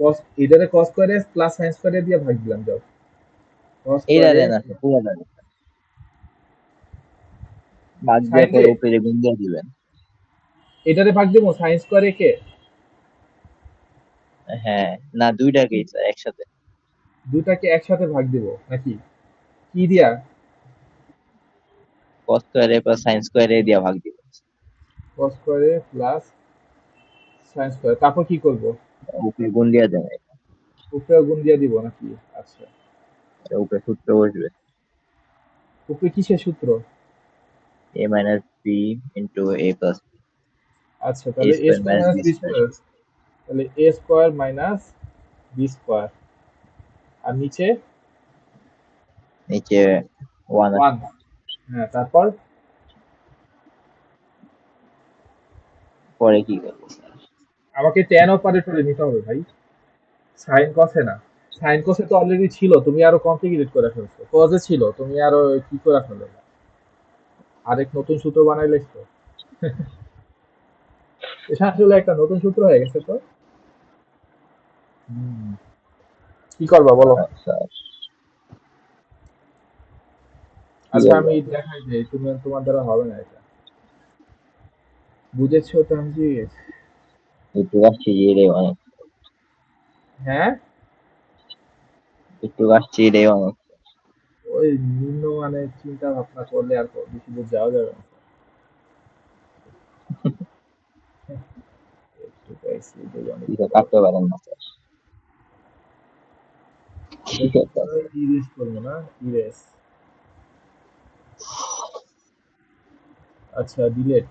S1: cos, এটারে cos স্কয়ারে প্লাস sin স্কয়ারে দিয়ে ভাগ দিলাম, যাও। cos
S2: এইটা
S1: স্কয়ারে
S2: দেন আছে পুরো দেন, ভাগ দিয়ে
S1: sin
S2: পরে
S1: দিয়ে,
S2: উপরে গুণ দিয়ে দিবেন।
S1: এটারে ভাগ দিব sin স্কয়ারে কে,
S2: হ্যাঁ, না দুইটাকেই স্যার একসাথে।
S1: দুটাকে একসাথে ভাগ দিব নাকি, কি দিয়া?
S2: cos square plus sin square দিয়ে ভাগ দিবেন।
S1: cos স্কয়ারে প্লাস sin স্কয়ার, তারপর কি করব?
S2: উপরে গুণ দিয়ে দেবেন।
S1: উপরে গুণ দিয়ে দিব নাকি? আচ্ছা,
S2: উপরে সূত্র বসবে,
S1: উপরে কিসের সূত্র?
S2: a minus B into a plus
S1: আচ্ছা
S2: a
S1: তাহলে a
S2: square
S1: square
S2: minus
S1: minus
S2: B
S1: B
S2: square.
S1: Square, তাহলে a square minus B square, আর নিচে
S2: নিচে 1
S1: ওয়ান,
S2: আছে।
S1: হ্যাঁ তারপর
S2: পরে কি করবো স্যার?
S1: আমাকে tan অপারেটরে নিতে হবে ভাই, সাইন কসে না। সাইন কসে তো অলরেডি ছিল, তুমি আরো কমপ্লিকেটেড করে ফেলছো, কজে ছিল তুমি আরো কি করে ফেললে, আরেক নতুন সূত্র বানাইলে তো। এটা আসলে একটা নতুন সূত্র হয়ে গেছে তো। হুম, কি করবা বলো।
S2: আচ্ছা, কি
S1: আচ্ছা
S2: বলবো?
S1: আমি দেখাই যে তুমি, তোমার দ্বারা হবে না এটা, বুঝেছো তামজিৎ?
S2: একটু আসছি রে অনেক,
S1: হ্যাঁ,
S2: একটু আসছি রে অনেক।
S1: ওই নিম্নমানের চিন্তা ভাবনা করলে আর বেশি দূর যাওয়া যাবে না। একটু পাইছি, এটাই অনেক
S2: কিছু
S1: বড়।
S2: কাটতে পারেন না স্যার।
S1: এটা
S2: ঠিক
S1: কি
S2: আছে।
S1: ইরেজ করবো না, ইরেজ, আচ্ছা ডিলেট,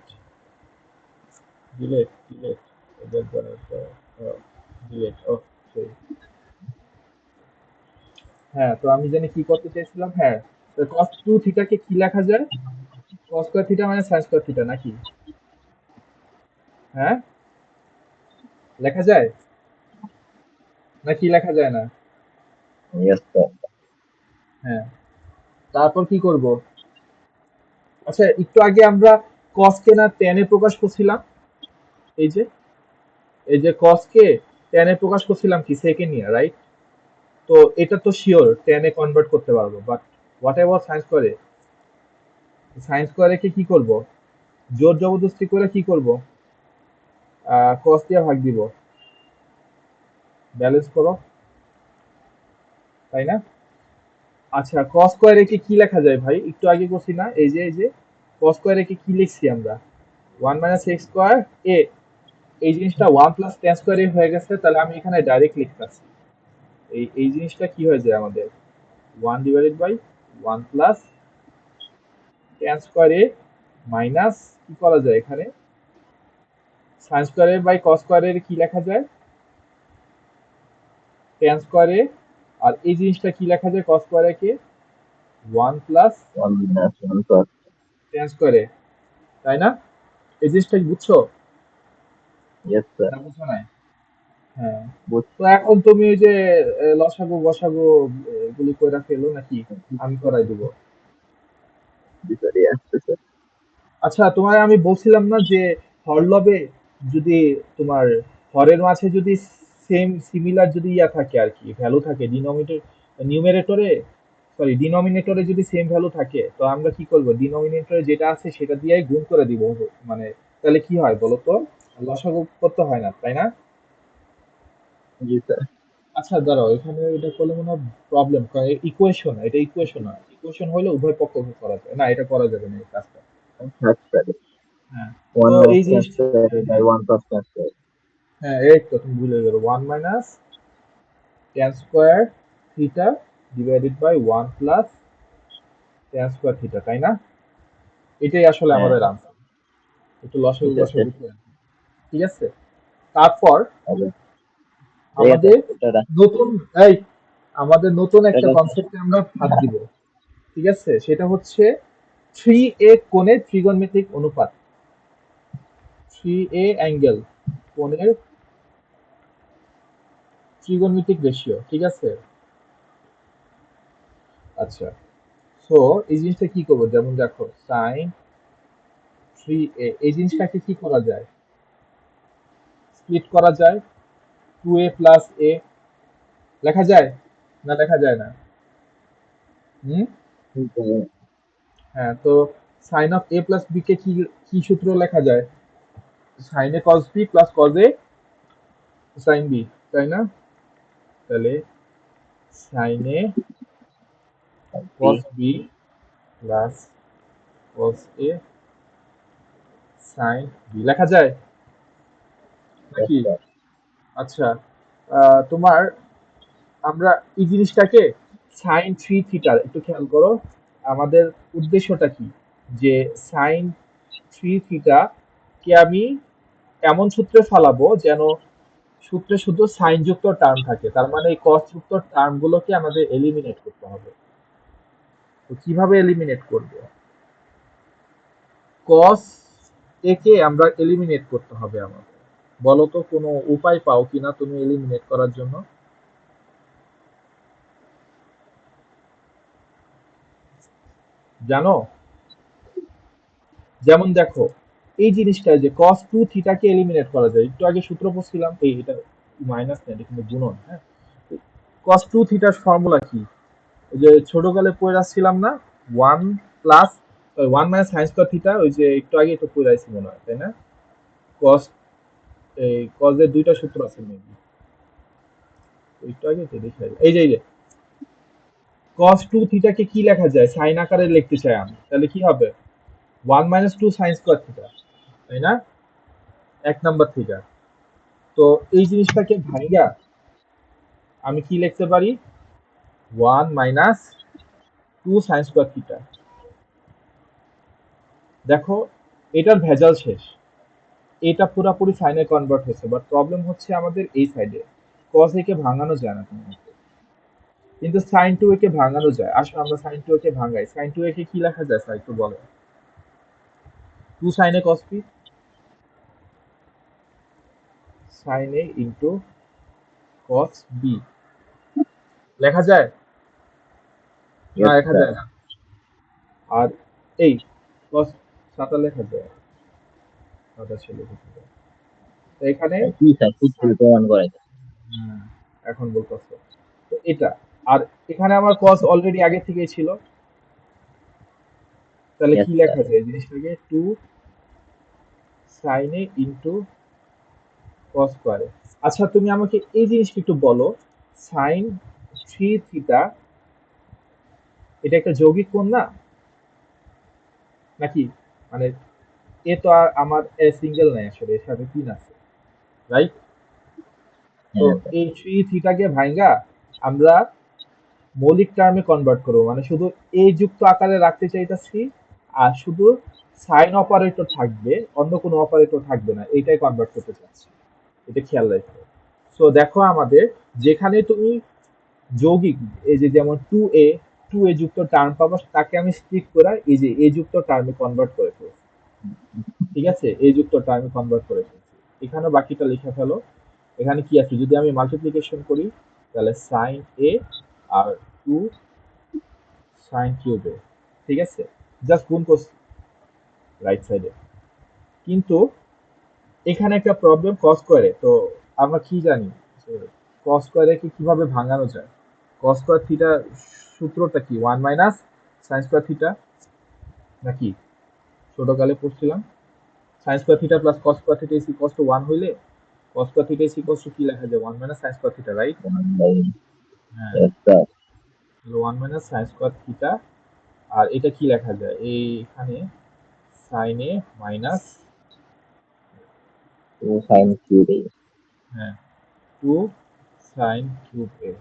S1: ডিলেট ডিলেট, এদের দ্বারা ডিলেট, ও সরি। হ্যাঁ তো আমি জানি কি করতে চাইছিলাম, হ্যাঁ, তো cos 2 থিটাকে কি লেখা যায়, cos স্কয়ার থিটা মানে sin স্কয়ার থিটা নাকি, হ্যাঁ, লেখা যায় নাকি লেখা যায় না?
S2: Yes sir.
S1: হ্যাঁ, তারপর কি করব? আচ্ছা একটু আগে আমরা cos কে না tan এ প্রকাশ করছিলাম, এই যে, এই যে cos কে tan এ প্রকাশ করছিলাম কি sec এ নিয়ে, রাইট? তো এটা তো শিওর tan এ কনভার্ট করতে পারবো, but what ever sin স্কয়ারে, sin স্কয়ারে কে কি করব, জোর জবরদস্তি করে কি করব, cos দিয়ে ভাগ দিব, ব্যালেন্স করো, তাই না? আচ্ছা, cos স্কয়ার একে কি লেখা যায় ভাই? একটু আগে করছি না? এই যে cos স্কয়ার একে কি লিখছি আমরা? 1 মাইনাস এক্স স্কয়ার এ। এই জিনিসটা 1 প্লাস tan স্কয়ার এ হয়ে গেছে, তাহলে আমি এখানে ডাইরেক্ট লিখতাছি। এই জিনিসটা কি হয়ে যায় আমাদের? 1 divided by 1 plus tan square A minus কি করা যায় এখানে? sin square A by cos square এর কি লেখা যায়? tan স্কয়ার এ। আর এই জিনিসটা কি লেখা যায় cos স্কয়ার এ কে? 1 প্লাস
S2: 1 minus 1 cos.
S1: tan square A, তাই না? এই জিনিসটা কি বুঝছো?
S2: Yes, sir.
S1: না বুঝো নাই? হ্যাঁ।
S2: Both
S1: তো এখন তুমি ওই যে লসাগু গসাগু এগুলি কইরা ফেলো নাকি আমি করাই দিব?
S2: this are yes, sir.
S1: আচ্ছা, তোমার আমি বলছিলাম না যে হরলবে যদি তোমার হরের মাঝে যদি সেম সিমিলার যদি ইয়া থাকে আর কি ভ্যালু থাকে ডিনোমিনেটর নিউমারেটরে, সরি ডিনোমিনেটরে যদি সেম ভ্যালু থাকে তো আমরা কি করব, ডিনোমিনেটরে যেটা আছে সেটা দিয়েই গুণ করে দিব। মানে তাহলে কি হয় বলো তো, লসাগু করতে হয় না, তাই না?
S2: Yes, sir.
S1: আচ্ছা দাঁড়াও, এখানে এটা করলে মনে হয় প্রবলেম, ইকুয়েশন, এটা ইকুয়েশন না, ইকুয়েশন হলে উভয় পক্ষকে করা যায় না, এটা করা যাবে না এই কাজটা।
S2: That's correct.
S1: হ্যাঁ। তো
S2: 1 minus
S1: এই
S2: tan
S1: জিনিস,
S2: square
S1: হ্যাঁ
S2: by
S1: হ্যাঁ
S2: 1 plus tan square.
S1: হ্যাঁ, এই তো তুমি ভুলে গেলো, 1 minus tan square theta divided by 1 plus tan square theta, তাই না? এটাই আসলে
S2: হ্যাঁ,
S1: আমাদের আনসার। একটু লসাগু
S2: ঠিক আছে।
S1: গসাগু করে নিই। ঠিক আছে। তারপর
S2: হবে। ঠিক আছে,
S1: আমাদের
S2: এটা রাখ।
S1: নতুন, এই আমাদের নতুন একটা
S2: এটা রাখ।
S1: কনসেপ্টে আমরা হাত দিব। ঠিক আছে, সেটা হচ্ছে 3a কোণের ত্রিগোণমিতিক অনুপাত। 3a অ্যাঙ্গেল কোণের ত্রিগোণমিতিক রেশিও, ঠিক আছে? আচ্ছা, সো এই জিনিসটা কি করবো, যেমন দেখো সাইন 3a, এই জিনিসটাকে কি করা যায়? স্প্লিট করা যায়, 2a প্লাস এ লেখা যায়, না লেখা যায় না? হুম।
S2: ঠিক আছে।
S1: হ্যাঁ, তো sine of A plus B কে কি কি সূত্র লেখা যায়? Sine A cos B plus cos A sine B, তাই না? তাহলে sine A
S2: B.
S1: Cos B plus cos A sine B লেখা যায়
S2: Yes,
S1: নাকি?
S2: sir.
S1: আচ্ছা, তোমার আমরা এই জিনিসটাকে সাইন থ্রি থিটার একটু খেয়াল করো, আমাদের উদ্দেশ্যটা কি, যে সাইন থ্রি থিটা কে আমি এমন সূত্রে ফালাবো যেন সূত্রে শুধু সাইন যুক্ত টার্ম থাকে, তার মানে এই কস যুক্ত টার্ম গুলোকে আমাদের এলিমিনেট করতে হবে। তো কিভাবে এলিমিনেট করব? কস একে আমরা এলিমিনেট করতে হবে আমাদের। বলো তো কোনো উপায় পাও কিনা তুমি এলিমিনেট করার জন্য? জানো? যেমন দেখো, এই জিনিসটা যে cos 2 থিটাকে এলিমিনেট করা যায়, একটু আগে সূত্র পড়ছিলাম, এই এটা মাইনাস না, এটা কিন্তু গুণন, হ্যাঁ। cos 2 থিটার ফর্মুলা কি? ওই যে ছোটকালে পড়ে আসছিলাম না, 1 প্লাস 1 মাইনাস সাইন স্কয়ার থিটা, ওই যে একটু আগে তো পড়ে আসছি মনে হয়, তাই না? cos, এই cos এর দুইটা সূত্র আছে মেবি, একটু আগে তো দেখে এই যে cos 2 থিটাকে কি লেখা যায়, সাইন আকারে লিখতে চাই আমি, তাহলে কি হবে? 1 মাইনাস 2 সাইন স্কয়ার থিটা, তাই না? এক নাম্বার থিটা। তো এই জিনিসটাকে ভাইয়া আমি কি লিখতে পারি? 1 মাইনাস 2 সাইন স্কয়ার থিটা। দেখো, এটার ভেজাল শেষ, এটা পুরোপুরি সাইনে কনভার্ট হয়েছে, বাট প্রবলেম হচ্ছে আমাদের এই সাইডে cos a কে ভাঙানো যায় না কোনো মতে। কিন্তু sin 2a কে ভাঙানো যায়, আসো আমরা sin 2a কে ভাঙাই। sin 2a কে কি লেখা যায় স্যার একটু বলো? 2 sin a cos b, sin a into cos b লেখা যায়, না
S2: Yes,
S1: লেখা
S2: sir.
S1: যায় না? আর এই cos 7 লেখা যায়, 7 ছিল কোথায়? তো এখানে
S2: কি স্যার, সূত্র প্রমাণ করে দেন।
S1: হুম, এখন বলতেছো তো এটা, আর এখানে আমার cos অলরেডি আগে থেকেই ছিল, তাহলে
S2: Yes,
S1: কি
S2: sir.
S1: লেখা যায় এই জিনিসটাকে? 2 sin a ইনটু cos স্কয়ারে। আচ্ছা তুমি আমাকে এই জিনিসটা একটু বলো, sin 3 থিটা এটা একটা যৌগিক কোণ না নাকি? মানে এ তো আর আমার এ সিঙ্গেল নাই, আসলে এর সাথে 3 আছে, রাইট? তো
S2: হ্যাঁ স্যার।
S1: এই 3 থিটাকে ভাঙা আমরা মৌলিক টার্মে কনভার্ট করবো, মানে শুধু এ যুক্ত আকারে রাখতে চাইতেছি, আর শুধু সাইন অপারেটর থাকবে, অন্য কোনো অপারেটর থাকবে না, এইটাই কনভার্ট করতে চাচ্ছি। এটা খেয়াল রাখো। সো দেখো আমাদের যেখানে তুমি যৌগিক, এই যে যেমন টু এ যুক্ত টার্ম পাবো, তাকে আমি স্প্লিট করে এই যে এ যুক্ত টার্মে কনভার্ট করে ফেলছি। ঠিক আছে, এ যুক্ত টার্মে কনভার্ট করে ফেলছি। এখানে বাকিটা লিখে ফেলো। এখানে কি আছে, যদি আমি মাল্টিপ্লিকেশন করি তাহলে সাইন এ আর টু সাইন কিউব এ, ঠিক আছে, জাস্ট গুণ করছি রাইট সাইডে। কিন্তু এখানে একটা প্রবলেম কস স্কয়ারে, তো আমরা কি জানি কস স্কয়ারে কি কিভাবে ভাঙানো যায়? কস স্কয়ার থিটা সূত্রটা কি, 1 মাইনাস সাইন স্কয়ার থিটা নাকি? ছোটকালে পড়ছিলাম sine square theta plus cos square theta is equals to 1 হইলে cos square theta is equals to কি লেখা যায়, 1 minus sine square theta, right?
S2: 1 by
S1: হ্যাঁ,
S2: sir
S1: 1 minus sine square theta. আর এটা কি লেখা যায় এইখানে, sine A minus,
S2: 2 sine cube A.
S1: হ্যাঁ, 2 সাইন কিউব এ।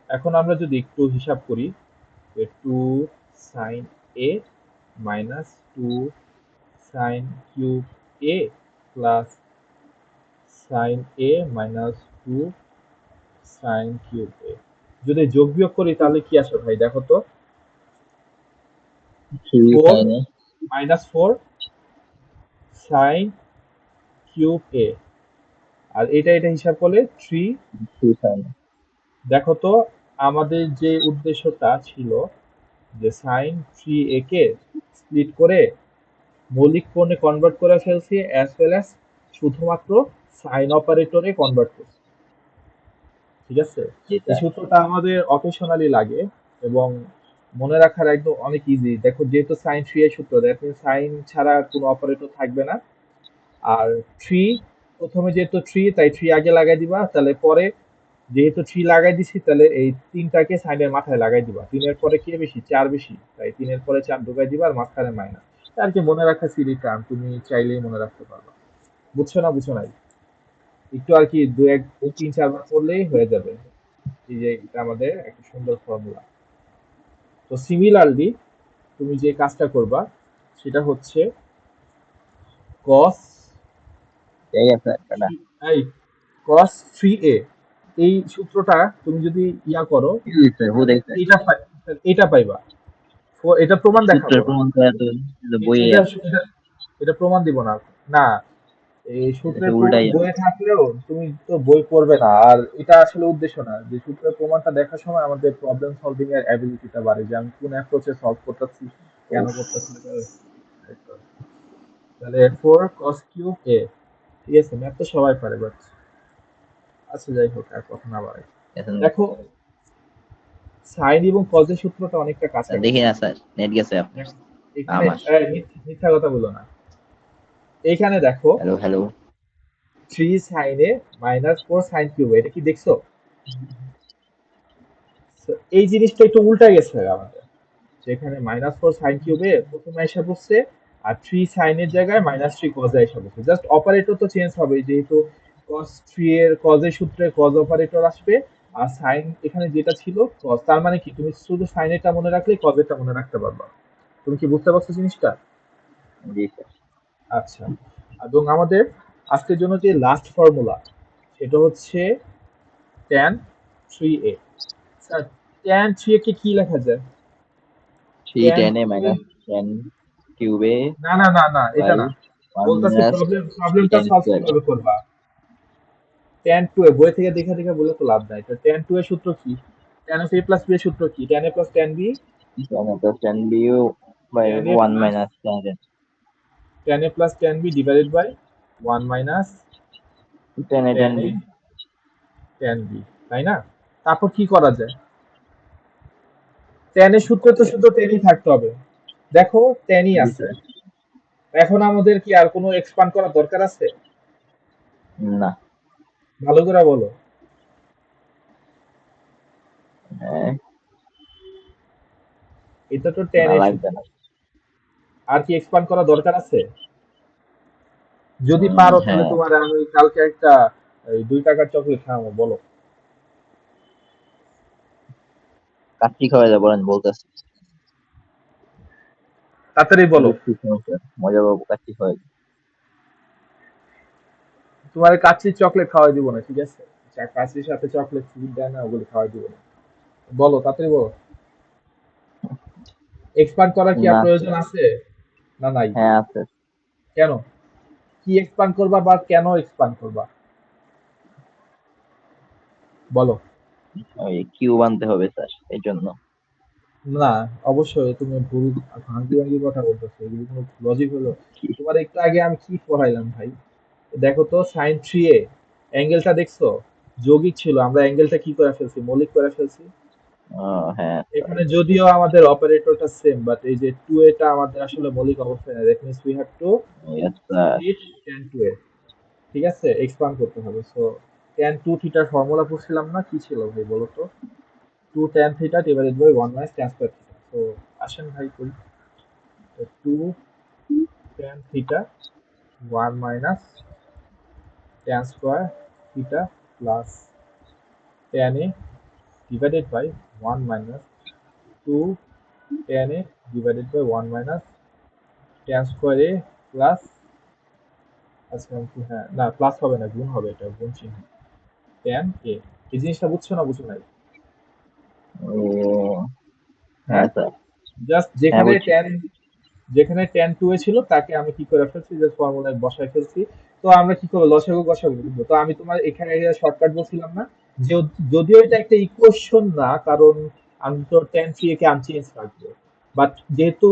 S1: এখন আমরা যদি একটু হিসাব করি, 2 sign A minus 2 sine cube A plus sine A minus 2 sine cube এ, যদি যোগ বিয়োগ করি তাহলে কি আসে ভাই দেখো তো?
S2: 3
S1: 4
S2: sign A
S1: minus 4 sign cube এ, আর এটা হিসাব করলে 3।
S2: 2 সাইন এ।
S1: দেখো তো, আমাদের যে উদ্দেশ্যটা ছিল যে সাইন 3 এ কে স্প্লিট করে মৌলিক কোণে কনভার্ট করে ফেলছি, অ্যাজ ওয়েল অ্যাজ শুধুমাত্র সাইন অপারেটরে কনভার্ট করছি। ঠিক আছে,
S2: জি
S1: এই
S2: স্যার।
S1: সূত্রটা আমাদের অকেশনালি লাগে এবং মনে রাখার একদম অনেক ইজি। দেখো যেহেতু সাইন 3 এর সূত্র, দেখো সাইন ছাড়া কোনো অপারেটর থাকবে না। আর 3, প্রথমে যেহেতু 3 তাই 3 আগে লাগাই দিবা, তাহলে পরে যেহেতু 3 লাগাই দিছি তাহলে এই তিনটাকে সাইনের মাথায় লাগাই দিবা। 3 এর পরে কে বেশি, 4 বেশি, তাই 3 এর পরে 4 ঢুকাই দিবা, আর মাঝখানে মাইনাস। আর কি মনে রাখা সিলি টার্ম, তুমি চাইলেই মনে রাখতে পারবা। বুঝছো না বুঝছো নাই, একটু আর কি 2 1 3 4 বার পড়লেই হয়ে যাবে। এই যে এটা আমাদের একটা সুন্দর ফর্মুলা। তো সিমিলারলি তুমি যে কাজটা করবা সেটা হচ্ছে cos
S2: এই আছে এটা।
S1: এই cos 3a, এই সূত্রটা তুমি যদি ইয়া করো
S2: কি স্যার হু
S1: তাহলে
S2: দেখছে।
S1: এটা পাইবা। এটা প্রমাণ দেখাবো
S2: সূত্রের
S1: না,
S2: প্রমাণ করা তো বইয়ে
S1: এটা
S2: আছে।
S1: এটা এটা প্রমাণ দিব না। না, এই
S2: এটা
S1: সূত্রের
S2: তো
S1: প্রমাণ
S2: উল্টাই আছে।
S1: বইয়ে থাকলেও তুমি তো বই পড়বে না, আর এটা আসলে উদ্দেশ্য না যে সূত্রের প্রমাণটা দেখার সময় আমাদের প্রবলেম সলভিং এর অ্যাবিলিটিটা বাড়ে, যে আমি কোন অ্যাপ্রোচে সলভ করতেছি, কেন
S2: উফ,
S1: করতেছি। তাহলে 4 cos কিউব a, ঠিক আছে, ম্যাথ তো সবাই পারে, বাট আচ্ছা যাই হোক, আর কথা না বাড়াই।
S2: এখন
S1: দেখো সাইন এবং কজের সূত্রটা অনেকটা
S2: দেখি
S1: কাছাকাছি।
S2: না স্যার, নেট গেছে আপনার।
S1: দেখো, এখানে
S2: আমার।
S1: মিথ্যা কথা বলো না। এইখানে দেখো
S2: hello hello.
S1: 3 sign A minus 4 sine cube, এটা কি দেখছো? So, এই জিনিসটা একটু উল্টা গেছে আমাদের, যেখানে -4 সাইন কিউবে প্রথমে এসে বসছে, আর 3 সাইনের জায়গায় -3 কজে এসে বসছে। জাস্ট অপারেটর তো চেঞ্জ হবে, যেহেতু cos 3 এর কজের সূত্রে কজ অপারেটর আসবে, আর সাইন এখানে যেটা ছিল কজ, তার মানে কি তুমি শুধু সাইনেরটা মনে রাখলেই কজেরটা মনে রাখতে পারবা। তুমি কি বুঝতে পারছো জিনিসটা?
S2: জি স্যার।
S1: আচ্ছা, এবং আমাদের আজকের জন্য যে লাস্ট ফর্মুলা সেটা হচ্ছে tan 3a। Sir, tan 3a কে কি লেখা যায়?
S2: 3
S1: tan
S2: 10 এ
S1: 2a,
S2: মাইনাস 10 কিউবে
S1: না না না না, এটা
S2: বাই
S1: না,
S2: 1
S1: বলতেছি
S2: মাইনাস
S1: প্রবলেমটা
S2: 10
S1: সলভ
S2: স্কয়ার।
S1: কিভাবে করবা। tan 2 এ বই থেকে দেখে দেখে বলে তো লাভ নাই। তো tan 2 এর সূত্র কি? tan of a plus b এর সূত্র কি? tan a plus tan b,
S2: 10 plus 10 বিউ by
S1: tan a
S2: 1
S1: plus
S2: minus 10
S1: tan a plus tan b divided by 1 minus
S2: 10 A 10
S1: tan a
S2: B.
S1: tan b, তাই না? তারপর কি করা যায়? tan এর সূত্রে তো শুধু tan ই থাকতে হবে। দেখো tan ই
S2: জি
S1: আছে।
S2: স্যার।
S1: এখন আমাদের কি আর কোনো এক্সপান্ড করার দরকার আছে?
S2: না।
S1: ভালো করে বলো।
S2: হ্যাঁ,
S1: এটা তো টেন
S2: না
S1: এর
S2: লাগবে
S1: সূত্র।
S2: না।
S1: আর কি এক্সপান্ড করা দরকার আছে? যদি পারো তাহলে
S2: হ্যাঁ,
S1: তোমার আমি কালকে একটা এই 2 টাকার চকলেট খাওয়াবো, বলো।
S2: কাচ্চি খাওয়া যাবো বলেন, বলতেছি।
S1: তাড়াতাড়ি বলো।
S2: কি সমস্যা, মজা পাবো কাচ্চি খাওয়া।
S1: তোমার কাচ্চির চকলেট খাওয়াই দিব না, ঠিক আছে? কাচ্চির সাথে চকলেট ফুড দেয় না, ওগুলো খাওয়াই দিব না। বলো, তাড়াতাড়ি বলো। এক্সপান্ড করার কি আর
S2: না আছে।
S1: প্রয়োজন আছে? না নাই?
S2: হ্যাঁ আছে।
S1: কেন? কি এক্সপান্ড করবা বা কেন এক্সপান্ড করবা? বলো।
S2: ওই কিউব আনতে হবে স্যার, এই জন্য।
S1: না, অবশ্যই তুমি ভুল ভাঙ্গি ভাঙ্গি কথা বলতেছো, এগুলো কোনো লজিক হলো?
S2: কি?
S1: তোমার একটু আগে আমি কি পড়াইলাম ভাই? দেখো তো সাইন থ্রি এ অ্যাঙ্গেলটা দেখছো? যৌগিক ছিল, আমরা অ্যাঙ্গেলটা কি করে ফেলছি, মৌলিক করে ফেলছি।
S2: হ্যাঁ স্যার।
S1: এখানে যদিও আমাদের অপারেটরটা সেম, বাট এই যে টু এটা আমাদের আসলে মৌলিক অবস্থায় না, that means we have to
S2: yes sir.
S1: Split tan two A. ঠিক আছে, এক্সপান্ড করতে হবে। সো ট্যান টু থিটার ফর্মুলা পড়ছিলাম না, কি ছিল ভাই বলো তো? Two tan theta divided by one minus tan square theta. তো আসেন ভাই করি। Two tan theta one minus tan square theta plus tan A divided by 1 minus 2 tan a divided by 1 minus tan square a plus, আচ্ছা কি, হ্যাঁ না plus হবে না, গুণ হবে, এটা গুণ চিহ্ন। tan a, এই জিনিসটা বুঝছো না বুঝো নাই?
S2: ও
S1: হ্যাঁ,
S2: হ্যাঁ স্যার।
S1: জাস্ট
S2: হ্যাঁ
S1: যেখানে
S2: বুঝছি।
S1: tan, যেখানে tan 2 এ ছিল তাকে আমি কি করে ফেলছি, জাস্ট ফর্মুলায় বসায় ফেলছি। তো আমরা কি করবো, লসাগু গসাগু করবো। তো আমি তোমার এখানে শর্টকাট বলছিলাম না, যে যদিও এটা একটা ইকুয়েশন না, কারণ আমি তো tan 3 কে আনচেঞ্জ রাখবো, বাট যেহেতু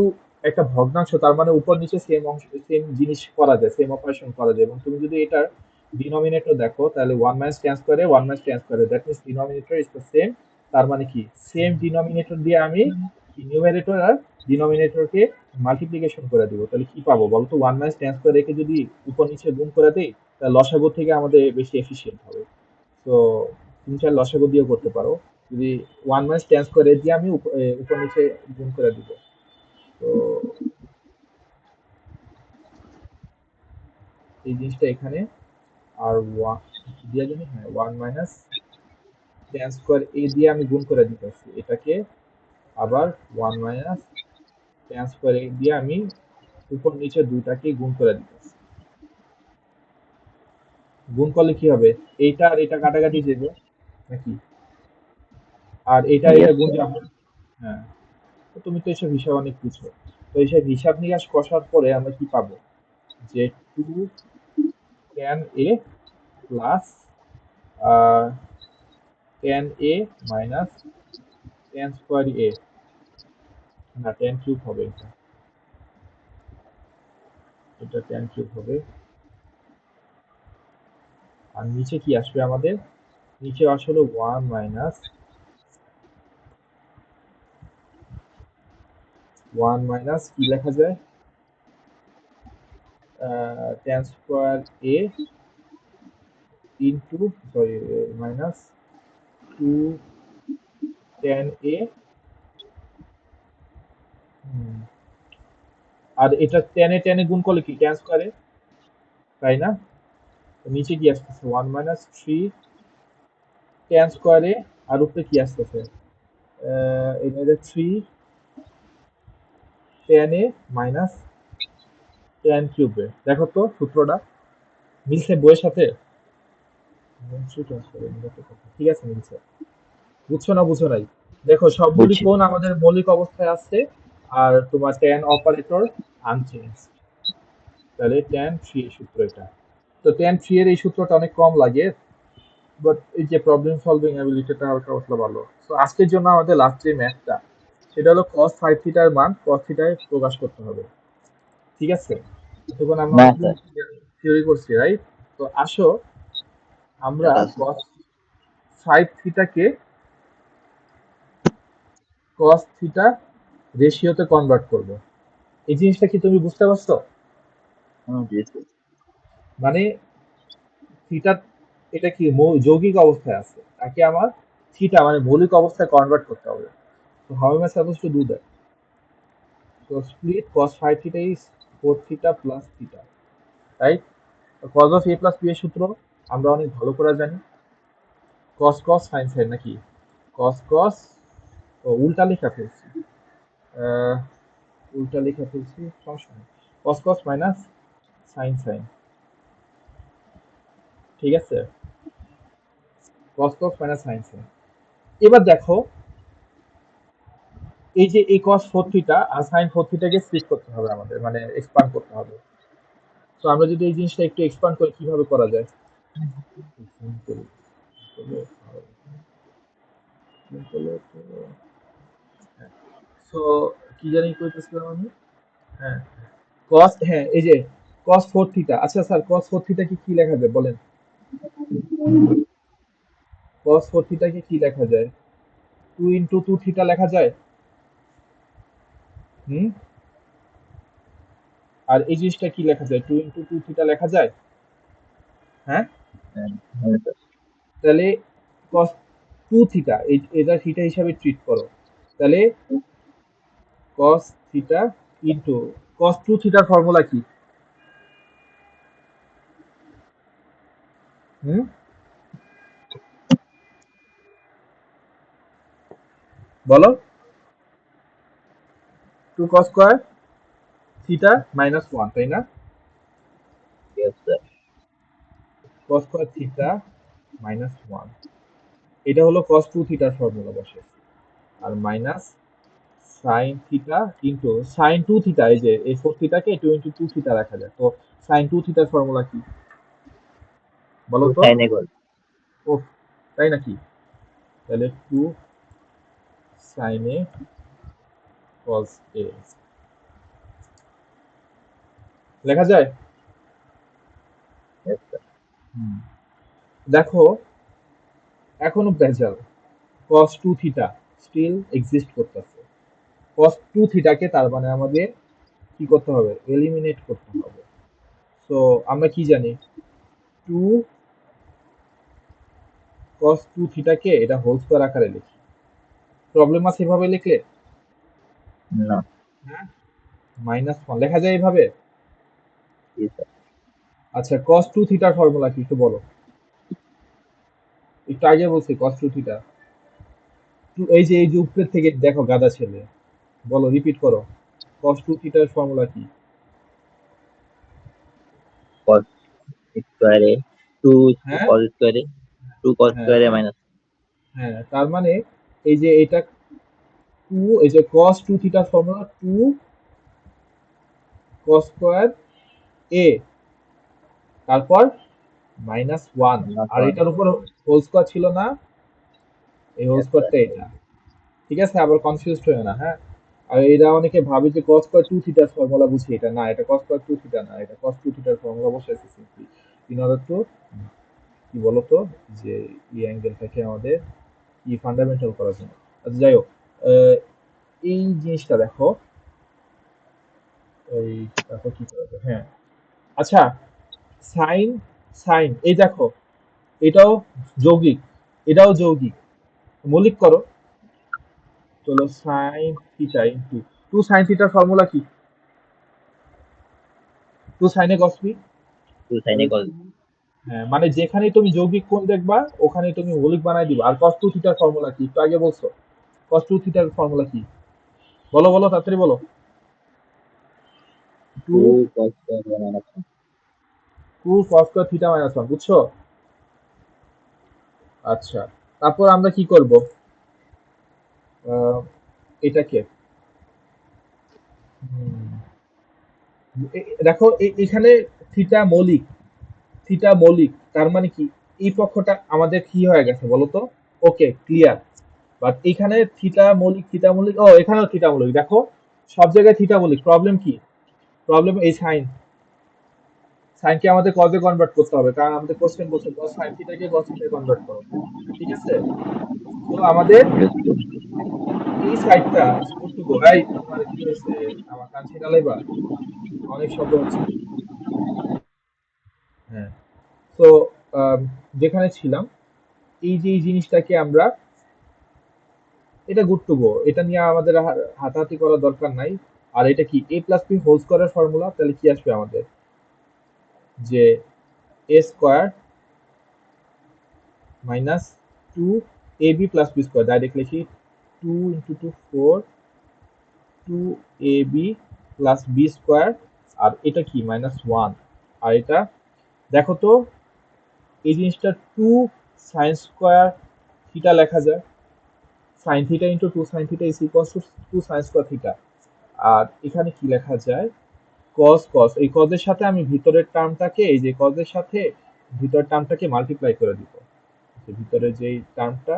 S1: একটা ভগ্নাংশ, তার মানে উপর নিচে সেম অংশ, সেম জিনিস করা যায়, সেম অপারেশন করা যায়। এবং তুমি যদি এটার ডিনোমিনেটর দেখো, তাহলে 1 মাইনাস tan স্কয়ারে 1 মাইনাস tan স্কয়ারে, that means denominator is the same. তার মানে কি, সেম ডিনোমিনেটর দিয়ে আমি নিউমারেটর আর ডিনোমিনেটরকে মাল্টিপ্লিকেশন করে দিব, তাহলে কি পাবো বলতো? ওয়ান মাইনাস ট্যান স্কোয়ার রেখে যদি উপর নিচে গুণ করে দেই, তাহলে লসাগু থেকে আমাদের বেশি এফিসিয়েন্ট হবে। তো তুমি চাইলে লসাগু দিয়েও করতে পারো। যদি ওয়ান মাইনাস ট্যান স্কোয়ার দিয়ে আমি উপর নিচে গুণ করে দিব। তো এই জিনিসটা এখানে, আর ওয়ান দিয়ে জানি, হ্যাঁ ওয়ান মাইনাস ট্যান স্কোয়ার এ দিয়ে আমি গুণ করে দিতেছি এটাকে, আবার ওয়ান মাইনাস ট্যান স্কোয়ার এ দিয়ে আমি উপর নিচে দুইটাকে গুণ করে দিতেছি। গুণ করলে কি হবে? এইটা আর এটা কাটাকাটি যাবে নাকি? আর এটা এটা
S2: ইয়েস
S1: গুণ
S2: স্যার।
S1: যাবে। হ্যাঁ, তো তুমি তো এসব হিসাব অনেক বুঝো। তো এইসব হিসাব নিকাশ কষার পরে আমরা কি পাবো? যে two tan A plus tan A minus tan square A, না ট্যান কিউব হবে এটা, এটা ট্যান কিউব হবে। আর নিচে কি আসবে আমাদের? নিচে আসলে ওয়ান মাইনাস, ওয়ান মাইনাস কি লেখা যায়, tan square A into, sorry, minus two tan A, আর এটা টেনে টেনে গুণ করলে কি ট্যান স্কোয়ারে, তাই না? তো নিচে কি আসতেছে ওয়ান মাইনাস থ্রি ট্যান স্কোয়ারে, আর উপরে কি আসতেছে এখানে three tan A minus tan কিউবে। দেখো তো সূত্রটা মিলছে বইয়ের সাথে? ঠিক আছে, মিলছে। বুঝছো না বুঝো নাই? দেখো সবগুলি
S2: বুঝছি।
S1: কোণ আমাদের মৌলিক অবস্থায় আছে, আর তোমার ট্যান অপারেটর আনচেঞ্জ। তাহলে ট্যান থ্রি এর সূত্র এটা। তো ট্যান থ্রি এর এই সূত্রটা অনেক কম লাগে, বাট এই যে প্রবলেম সলভিং অ্যাবিলিটিটা হালকা পাতলা ভালো। তো আজকের জন্য আমাদের লাস্ট যে ম্যাথটা, সেটা হলো cos 5 থিটার মান cos থিটায় প্রকাশ করতে হবে। ঠিক আছে? এতক্ষণ আমরা
S2: না
S1: অনেকগুলো
S2: স্যার।
S1: থিওরি করছি, রাইট? তো আসো আমরা
S2: এটা আছে।
S1: cos 5 থিটাকে cos থিটা রেশিওতে কনভার্ট করব। এই জিনিসটা কি তুমি বুঝতে পারছো?
S2: জি স্যার।
S1: মানে থিটা এটা কি যৌগিক অবস্থায় আছে, তাকে আমার থিটা মানে মৌলিক অবস্থায় কনভার্ট করতে হবে। So how am I supposed to do that? So split cos phi theta is 4 theta plus theta, right? So cos of a plus b এর সূত্র আমরা অনেক ভালো করে জানি, cos cos sin sin নাকি cos cos, ও উল্টা লেখা ফেলছি, আহ, উল্টা লেখা ফেলছি, সমস্যা নেই, cos cos minus sin sin, ঠিক আছে, cos cos minus sin sin। এবার দেখো এই যে এই cos 4 থিটা আর sin 4 থিটাকে স্প্লিট করতে হবে আমাদের, মানে এক্সপান্ড করতে হবে। তো আমরা যদি এই জিনিসটা একটু এক্সপান্ড করি কিভাবে করা যায়? Simple করলে ভালো। Simple তো, হ্যাঁ। So কি জানি কইতেছিলাম আমি? হ্যাঁ, cos, হ্যাঁ এই যে cos 4 থিটা। আচ্ছা স্যার cos 4 থিটা কি লেখা যায় বলেন? cos 4 থিটাকে কি লেখা যায়? 2 ইনটু 2 থিটা লেখা যায়? হুম? আর এই জিনিসটা কি লেখা যায়? 2 ইনটু 2 থিটা লেখা যায়? হ্যাঁ?
S2: হ্যাঁ, হ্যাঁ, স্যার।
S1: তাহলে cos 2 থিটা এটা থিটা হিসাবে ট্রিট করো। তাহলে cos থিটা ইনটু cos 2 থিটার ফর্মুলা কি? হুম? বলো। 2 cos স্কয়ার থিটা মাইনাস 1, তাই না?
S2: Yes, sir.
S1: cos square theta minus 1, এটা হলো cos 2 থিটার ফর্মুলা বসে। আর minus sin theta into sin 2 theta, এই যে এই 4 থিটাকে 2 ইনটু 2 থিটা রাখা যায়। তো sin 2 থিটার ফর্মুলা কি বলো
S2: 2
S1: তো?
S2: sin a cos.
S1: ও, তাই নাকি? তাহলে 2 sin a cos a লেখা যায়?
S2: Yes, sir.
S1: হুম। দেখো এখনো ভেজাল, cos 2 থিটা স্টিল এক্সিস্ট করতেছে। cos 2 থিটাকে তার মানে আমাদের কি করতে হবে? এলিমিনেট করতে হবে। সো আমরা কি জানি? 2 cos 2 থিটাকে এটা হোল স্কয়ার আকারে লিখি। প্রবলেম আছে এভাবে লিখলে?
S2: No.
S1: হ্যাঁ, মাইনাস 1 লেখা যায় এভাবে?
S2: Yes, sir.
S1: আচ্ছা cos 2 থিটার ফর্মুলা কি একটু বলো। একটু আগে বলছি cos 2 থিটা। এই যে উপরের থেকে দেখো গাদা ছেলে, বলো রিপিট করো, cos 2 থিটার ফর্মুলা কি?
S2: Cos square a. 2
S1: হ্যাঁ,
S2: cos square a. 2 cos
S1: হ্যাঁ,
S2: square a minus.
S1: হ্যাঁ, তার মানে এই যে এটা 2, এই যে cos 2 থিটার ফর্মুলা 2 cos স্কয়ার a, তারপর মাইনাস 1,
S2: Minus
S1: আর
S2: 1.
S1: এটার উপর হোল স্কয়ার ছিল না, এই হোল
S2: Yes, sir.
S1: স্কয়ারটা এটা, ঠিক আছে? আবার কনফিউজড হয়ে না, হ্যাঁ? আর এরা অনেকে ভাবে যে cos স্কয়ার 2 থিটার ফর্মুলা বুঝি, এটা না, এটা cos স্কয়ার 2 থিটা না, এটা cos 2 থিটার ফর্মুলা বসাইছে সিম্পলি ইন অর্ডার টু কি বলতো, যে এই অ্যাঙ্গেলটাকে আমাদের কি ফান্ডামেন্টাল করার জন্য। আচ্ছা যাই হোক, আহ, এই জিনিসটা দেখো, এই তারপর কি করা যায়? হ্যাঁ, আচ্ছা সাইন, সাইন এই দেখো, এটাও যৌগিক, এটাও যৌগিক, মৌলিক করো। চলো সাইন থিটা ইনটু 2 সাইন থিটার ফর্মুলা কি? 2 সাইনে cos বি।
S2: 2 sin
S1: তাহলে
S2: a cos.
S1: 2, হ্যাঁ মানে যেখানেই তুমি যৌগিক কোণ দেখবা ওখানেই তুমি মৌলিক বানাই দিবা। আর cos 2 থিটার ফর্মুলা কি একটু আগে বলছো? cos 2 থিটার ফর্মুলা কি? বলো বলো তাড়াতাড়ি বলো। 2,
S2: 2 cos square a minus 1.
S1: 2 cos square theta minus 1, বুঝছো? আচ্ছা, তারপর আমরা কি করব? আহ, এটাকে হুম, দেখো এখানে থিটা মৌলিক, থিটা মৌলিক, তার মানে কি এই পক্ষটা আমাদের কি হয়ে গেছে বলো তো? Okay clear. বাট এখানে থিটা মৌলিক, থিটা মৌলিক, ও এখানেও থিটা মৌলিক, দেখো সব জায়গায় থিটা মৌলিক। প্রবলেম কি? প্রবলেম এই সাইন, সাইনকে আমাদের কজে কনভার্ট করতে হবে, কারণ আমাদের কোশ্চেন বলছে cos sin থিটাকে cos থিটায় কনভার্ট করো, ঠিক আছে? তো আমাদের
S2: Yes, sir.
S1: এই সাইডটা গুড টু গো। এই তোমার কি হয়েছে? আমার কান ছিনা লাইবা, অনেক শব্দ হচ্ছে। হ্যাঁ, তো আম, যেখানে ছিলাম, এই যে এই জিনিসটাকে আমরা, এটা গুড টু গো, এটা নিয়ে আমাদের হাতাহাতি করার দরকার নাই। আর এটা কি এ প্লাস বি হোল স্কোয়ারের ফর্মুলা, তাহলে কি আসবে আমাদের, যে A square minus two A B plus B square, direct লিখি, two into two four, two A B plus B square, আর এটা কি মাইনাস ওয়ান, আর এটা দেখো তো, এই জিনিসটা টু সাইন স্কোয়ার থিটা লেখা যায়, sine theta into two sine theta is equal to two sine square theta. আর এখানে কি লেখা যায়, কস কস, এই কজের সাথে আমি ভিতরের টার্মটাকে, এই যে কজের সাথে ভিতরের টার্মটাকে মাল্টিপ্লাই করে দিব, যে ভিতরে যেই টার্মটা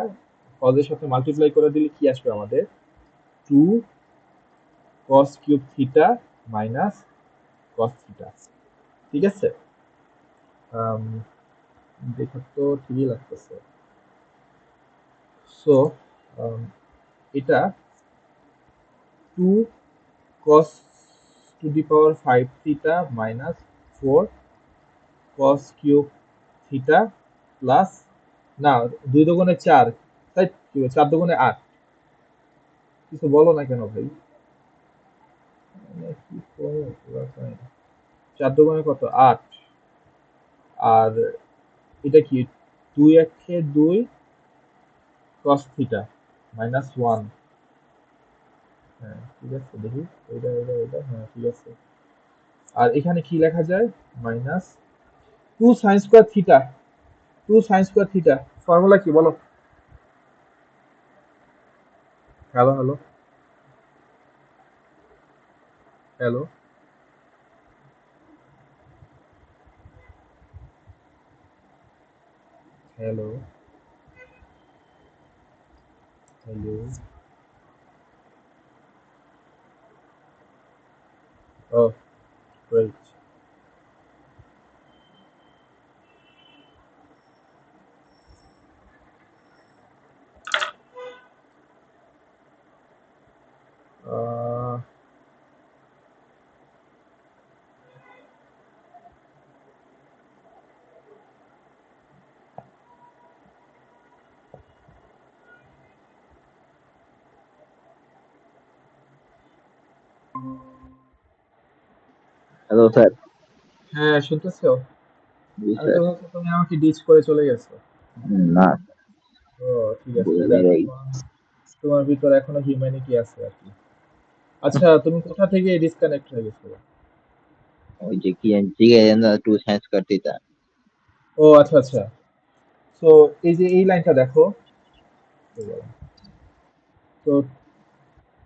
S1: কজের সাথে মাল্টিপ্লাই করে দিলে কি আসবে আমাদের, two cos cube theta minus cos theta. ঠিক আছে, আম, দেখো তো ঠিকই লাগতেছে। সো এটা two cos to the power 5 theta minus 4 cos cube theta plus, না, দুই দুগুণে চার, তাই কি বলে, চার দুগুণে আট, কিছু বলো না কেন ভাই, মানে কি করবো, class হয় না। চার দুগুণে কত, আট, আর এটা কি, দুই একে দুই cos theta মাইনাস ওয়ান। হ্যাঁ ঠিক আছে, দেখি, এটা হ্যাঁ ঠিক আছে। আর এখানে কি লেখা যায়, minus two sine square theta, two sine square theta formula কি বলো। Hello hello hello hello hello, oh great.
S2: Hello sir.
S1: হ্যাঁ শুনতেছো,
S2: জি
S1: আমি তো
S2: স্যার।
S1: ভাবছি তুমি আমাকে ডিচ করে চলে গেছো।
S2: না,
S1: ও ঠিক আছে,
S2: বুঝে
S1: দেখো
S2: নাই।
S1: তোমার ভিতর এখনো হিউম্যানিটি আছে আর কি। আচ্ছা তুমি কোথা থেকে ডিসকানেক্ট হয়ে গেছো।
S2: ওই যে কি জিজ্ঞেস না টু সায়েন্স করতে তা।
S1: ও আচ্ছা আচ্ছা, তো এই যে এই লাইনটা দেখো, তো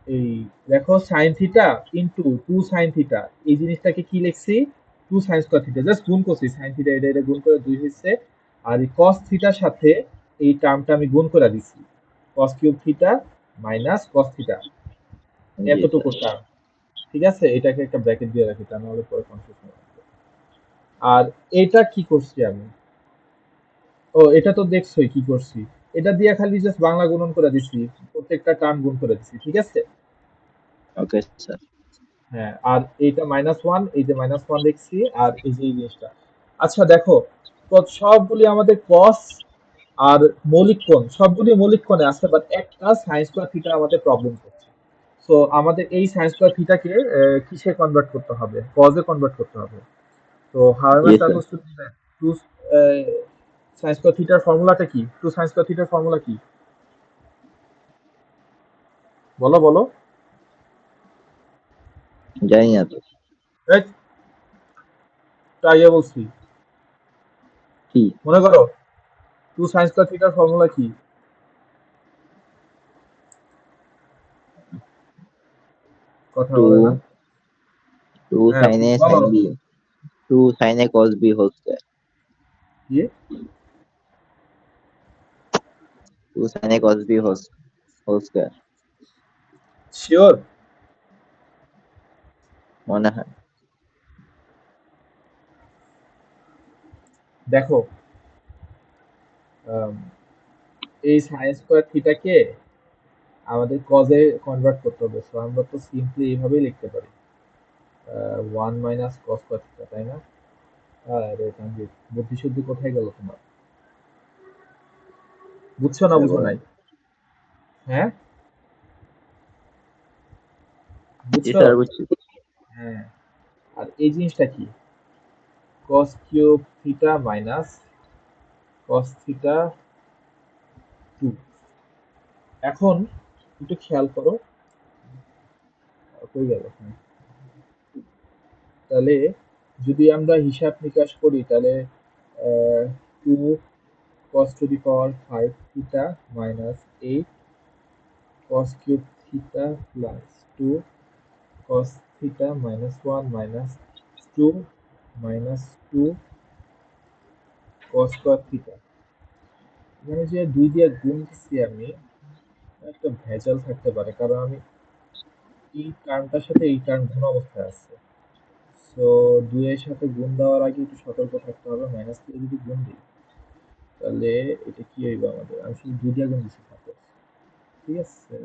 S1: এই দেখো sine theta into two sine theta, এই জিনিসটাকে কি লিখছি, two sine square theta, just গুণ করছি, সাইন থিটা এটা গুণ করে দুই হয়েছে, আর এই কস থিটার সাথে এই টার্মটা আমি গুণ করে দিছি, cos cube theta minus cos theta,
S2: জি
S1: এতটুকু
S2: স্যার।
S1: টার্ম। ঠিক আছে, এটাকে একটা ব্র্যাকেট দিয়ে রাখি, তা নাহলে পরে কনফিউশন হবে। আর এটা কি করছি আমি, ও এটা তো দেখছোই কি করছি, এটা দিয়ে খালি জাস্ট বাংলা গুণন করে দিছি, প্রত্যেকটা টার্ম গুণ করে দিছি, ঠিক আছে।
S2: Okay sir.
S1: হ্যাঁ, আর এইটা মাইনাস ওয়ান, এই যে মাইনাস ওয়ান দেখছি, আর এই যে এই জিনিসটা। আচ্ছা দেখো, তো সবগুলি আমাদের কস আর মৌলিক কোণ, সবগুলি মৌলিক কোণে আছে, বাট একটা সাইন স্কোয়ার থিটা আমাদের প্রবলেম করছে। সো আমাদের এই সাইন স্কোয়ার থিটাকে কিসে কনভার্ট করতে হবে, কজে কনভার্ট করতে হবে। তো how M
S2: G
S1: I
S2: sir.
S1: Suppose to do that, two sine square থিটার ফর্মুলাটা কি, টু সাইন স্কোয়ার থিটার ফর্মুলা কি, বলো বলো।
S2: জানি না তো।
S1: রাইট, আগে বলছি,
S2: কি?
S1: মনে করো টু সাইন স্কোয়ার থিটার ফর্মুলা কি, কথা
S2: টু
S1: বলে না।
S2: টু
S1: হ্যাঁ
S2: সাইন এ
S1: বলো,
S2: sine B, two sine A cos B whole square,
S1: কি,
S2: two sine A cos B whole square.
S1: Sure.
S2: মনে হয়।
S1: দেখো, আম, এই সাইন স্কোয়ার থিটাকে আমাদের কজে কনভার্ট করতে হবে, সো আমরা তো সিম্পলি এইভাবেই লিখতে পারি, ওয়ান মাইনাস কস স্কোয়ার থিটা, তাই না। আরে তানভীর, বুদ্ধিশুদ্ধি কোথায় গেল তোমার? বুঝছো না
S2: স্যার
S1: বুঝো
S2: বলেন।
S1: নাই? হ্যাঁ,
S2: জি
S1: বুঝছো?
S2: স্যার বুঝছি।
S1: হ্যাঁ। আর এই জিনিসটা কি? cos cube theta minus cos theta 2। এখন একটু খেয়াল করো, কই গেল? হ্যাঁ। তাহলে যদি আমরা হিসাব নিকাশ করি তাহলে 2 cos to the power 5 theta minus 8 cos cube theta plus 2 cos theta minus 1 minus 2 minus 2 cos square theta. এখানে যে 2 দিয়ে গুণ দিচ্ছি আমি, একটা ভেজাল থাকতে পারে, কারণ আমি এই টার্মটার সাথে এই টার্ম গুণ অবস্থায় আছে। সো 2 এর সাথে গুণ দেওয়ার আগে একটু সতর্ক থাকতে হবে। মাইনাস দিয়ে যদি গুণ দিই তাহলে এটা কি হইবে আমাদের? আমি শুধু 2 দিয়ে গুণ দিচ্ছি সাপোজ। ঠিক আছে?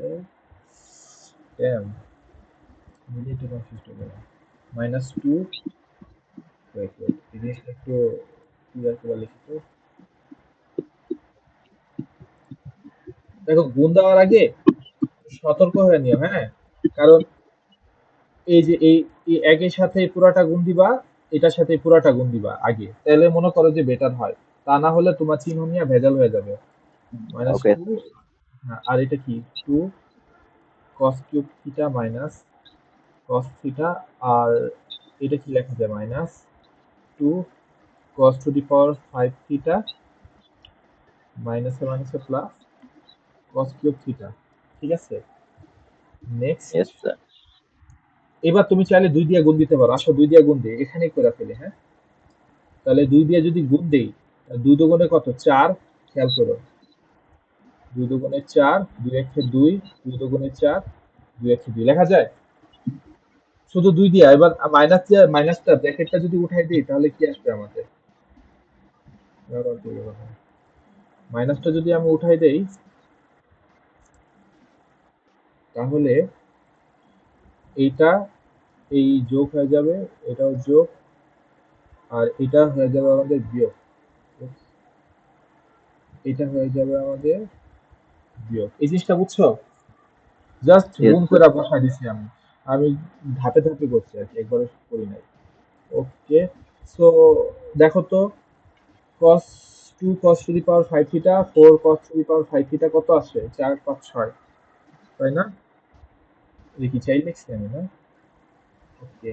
S1: ড্যাম, নিজে একটু কনফিউজড হয়ে গেলাম। মাইনাস 2, ওয়েট ওয়েট, এই জিনিসটা একটু ক্লিয়ার করে লিখি তো। দেখো, গুণ দেওয়ার আগে সতর্ক হয়ে নিও, হ্যাঁ? কারণ এই যে এই একের সাথে এই পুরাটা গুণ দিবা, এটার সাথে এই পুরাটা গুণ দিবা আগে, তাহলে মনে করো যে বেটার হয়। তা না হলে তোমার চিহ্ন নিয়ে ভেজাল হয়ে যাবে। মাইনাস
S2: ওকে।
S1: 2, হ্যাঁ, আর এটা কি? 2 cos cube theta minus cos theta, আর এটা কি লেখা যায়? Minus 2 cos to the power 5 theta মাইনাসে মাইনাসে প্লাস cos কিউব থিটা। ঠিক আছে? নেক্সট।
S2: Yes sir.
S1: এবার তুমি চাইলে 2 দিয়ে গুণ দিতে পারো। আসো 2 দিয়ে গুণ দিই, এখানেই করে ফেলি, হ্যাঁ? তাহলে 2 দিয়ে যদি গুণ দেই, 2 দুগুণে কত? 4। খেয়াল করো, 2 দুগুণে 4, 2 একে 2, 2 দুগুণে 4, 2 একে 2 লেখা যায়? শুধু 2 দিয়ে। এবার মাইনাস দিয়ে, মাইনাসটা ব্র্যাকেটটা যদি উঠাই দিই তাহলে কি আসবে আমাদের? মাইনাসটা যদি আমি উঠাই দেই তাহলে এইটা এই যোগ হয়ে যাবে, এটাও যোগ, আর এটা হয়ে যাবে আমাদের বিয়োগ। এটা হয়ে যাবে আমাদের বিয়োগ। এই জিনিসটা বুঝছো? জাস্ট
S2: ইয়েস
S1: গুণ
S2: স্যার।
S1: করে বসাই দিছি আমি। আমি ধাপে ধাপে করছি আর কি, একবারে করি নাই। ওকে। সো দেখো তো, cos 2 cos to the power 5 theta 4 cos to the power 5 theta কত আসে? 4 5 6, তাই না? এটা কি চাই লিখছি আমি, না? ওকে।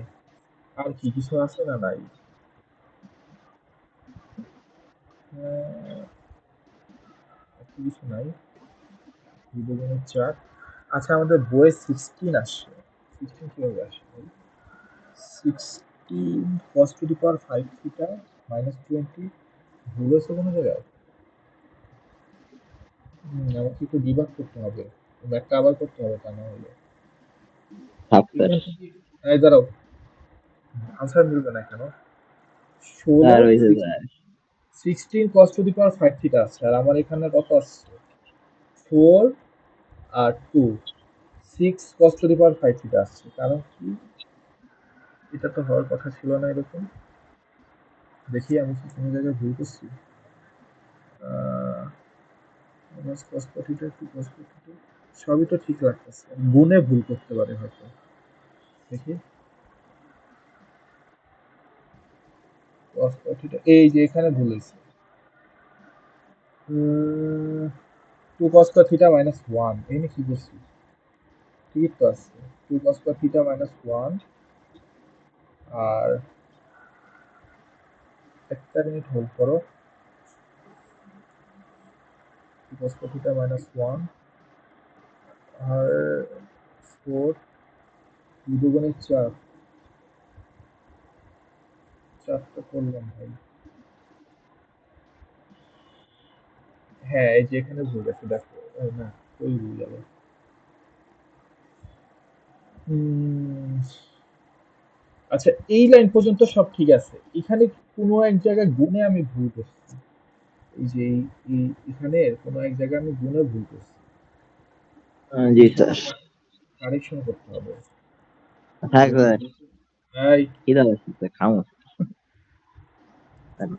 S1: আর কি কিছু আছে না নাই? আর কি কিছু নাই? 2 দুগুণে 4। আচ্ছা, আমাদের বইয়ে 16 আসে। 16 কিভাবে আসে ভাই? 16 cos to the power 5 theta minus 20, ভুল হয়েছে কোনো জায়গায়? আমাকে একটু ডিবাগ করতে হবে, ম্যাথটা আবার করতে হবে, তা না হলে
S2: থাক স্যার।
S1: এখান থেকে। এই দাঁড়াও, আনসার মিলবে না কেন? ষোলো,
S2: স্যার হয়েছে sir.
S1: 16 cos to the power 5 theta আছে, আর আমার এখানে কত আসছে? 4 আর 2, 6 cos to the power 5 theta আসছে। কারণ কি? এটা তো হওয়ার কথা ছিল না এরকম। দেখি আমি কি কোনো জায়গায় ভুল করছি। cos থিটা, 2 cos থিটা, সবই তো ঠিক লাগতেছে, গুণে ভুল করতে পারে হয়তো। দেখি, cos থিটা এই যে এখানে ভুল হয়েছে। 2 cos থিটা মাইনাস 1, এই নিয়ে কি করছি? ঠিক তো আছে। 2 cos থিটা মাইনাস 1, আর একটা মিনিট হোল্ড করো। 2 cos থিটা মাইনাস 1 আর 4, 2 দুগুণে 4, 4টা করলাম ভাই। হ্যাঁ, এই যে এখানে ভুল আছে, দেখো। না, ওই ভুল গেল। উম, আচ্ছা, এই লাইন পর্যন্ত সব ঠিক আছে। এখানে কোনো এক জায়গায় গুণে আমি ভুল করছি। এই যে এখানে কোনো এক জায়গায় আমি গুণে ভুল করছি।
S2: জি
S1: এটা
S2: স্যার।
S1: কারেকশন করতে হবে।
S2: থাক
S1: দেখি
S2: স্যার।
S1: এই,
S2: খিদা লাগছে খামো।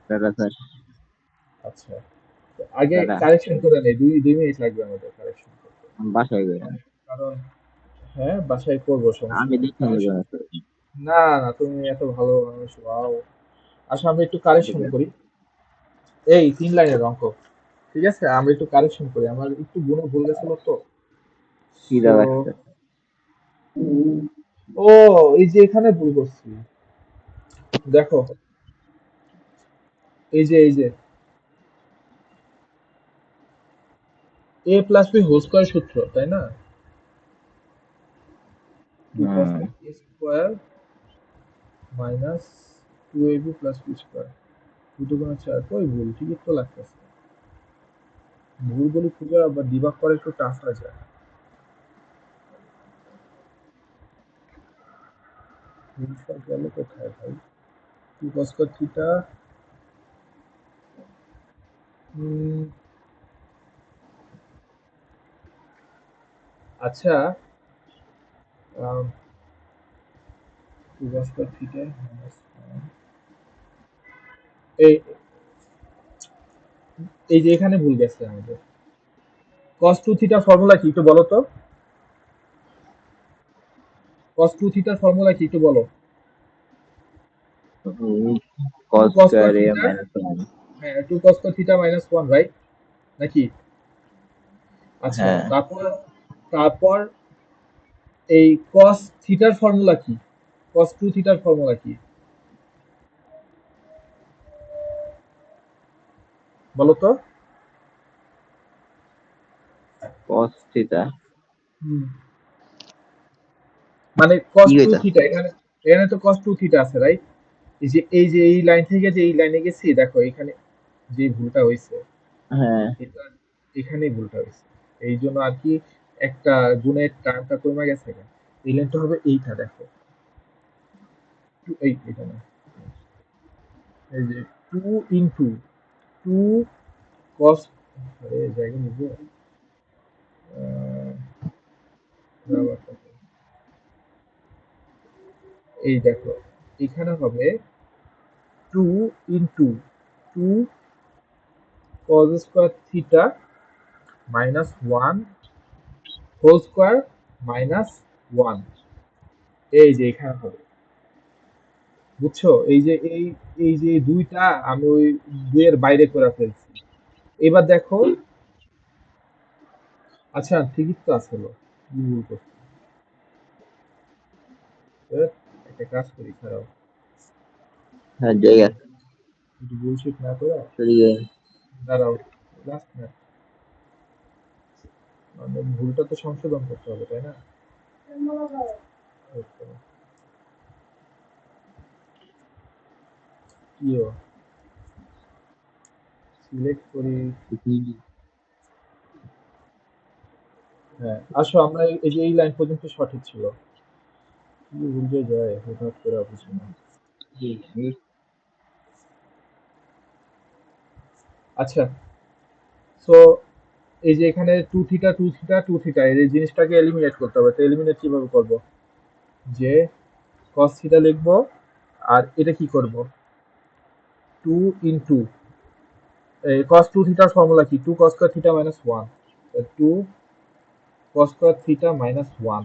S2: Tata sir.
S1: আচ্ছা, তো আগে
S2: টাটা।
S1: কারেকশন করে নেই, 2 মিনিট লাগবে আমাদের কারেকশন করতে।
S2: আমি বাসায় গই না।
S1: কারণ হ্যাঁ, বাসায় করবো, সমস্যা
S2: আমি
S1: নেই,
S2: দেখে নিবো
S1: কারেকশন।
S2: না।
S1: না না, তুমি এত ভালো মানুষ, ওয়াও। আচ্ছা, আমরা একটু কারেকশন করি। এই 3 লাইনের অঙ্ক, ঠিক আছে, আমরা একটু কারেকশন করি, আমার একটু গুণে ভুল গেছিল তো।
S2: খিদা
S1: তো
S2: লাগছে।
S1: ও, এই যে এখানে ভুল করছি, দেখো, এই যে a plus B whole square সূত্র, তাই না? টু কস
S2: হুম।
S1: A square minus 2ab plus B square, দুটো কোনো চার, কই ভুল, ঠিকই তো লাগতেছে। ভুলগুলি খুঁজে আবার ডিবাগ করা একটু টাফ হয়ে যায়। ভুলটা গেল কোথায় ভাই? টু কস থিটা, আচ্ছা, টু কস থিটা মাইনাস, এই এই যে এখানে ভুল গেছে আমাদের। কস টু থিটার ফর্মুলা কি একটু বলো তো? কস টু থিটার ফর্মুলা কি একটু বলো? Two
S2: cos
S1: cos
S2: square a
S1: theta,
S2: minus one.
S1: হ্যাঁ, two cos theta minus one, right নাকি? আচ্ছা,
S2: হ্যাঁ,
S1: তারপর তারপর এই কস থিটার ফর্মুলা কি? কস টু থিটার ফর্মুলা কি, বলো তো?
S2: Cos theta.
S1: হুম, মানে
S2: কি
S1: কস টু
S2: কইতা?
S1: থিটা, এখানে এখানে তো কস টু থিটা আছে, রাইট? এই যে এই লাইন থেকে যে এই লাইনে গেছি, দেখো এখানে যে ভুলটা হয়েছে,
S2: হ্যাঁ,
S1: এটা এখানেই ভুলটা হয়েছে। এই জন্য আর কি, একটা গুণের টার্মটা কমে গেছে কেন? এই লাইনটা হবে এইটা, দেখো, এটা না, এই যে টু ইন্টু টু কস, আরে জায়গা নিবে, ব্যাপারটা কি? এই দেখো, এখানে হবে two into two cos square theta minus one whole square minus one, এই যে এখানে হবে, বুঝছো? এই যে দুইটা আমি ওই দুইয়ের বাইরে করে ফেলছি। এবার দেখো, আচ্ছা ঠিকই তো আসলো, কি ভুল করছি? এ, একটা কাজ করি, খারাপ,
S2: হ্যাঁ,
S1: একটু
S2: জায়গা
S1: একটু বুলশিট না করে,
S2: চলে গিয়ে।
S1: দাঁড়াও, লাস্ট না, মানে ভুলটা তো সংশোধন করতে হবে, তাই না? ইও সিলেক্ট করি, হ্যাঁ, আসো আমরা এই যে এই লাইন পর্যন্ত সঠিক ছিল, কি ভুল যে যায় হঠাৎ করে বুঝি না। আচ্ছা, সো এই যে এখানে two theta two theta two theta, এই জিনিসটাকে এলিমিনেট করতে হবে, তো এলিমিনেট কিভাবে করব? যে কস থিটা লিখবো, আর এটা কি করব, টু ইন্টু কস টু থিটার ফর্মুলা কি, two cos square theta minus one, two cos square theta minus one,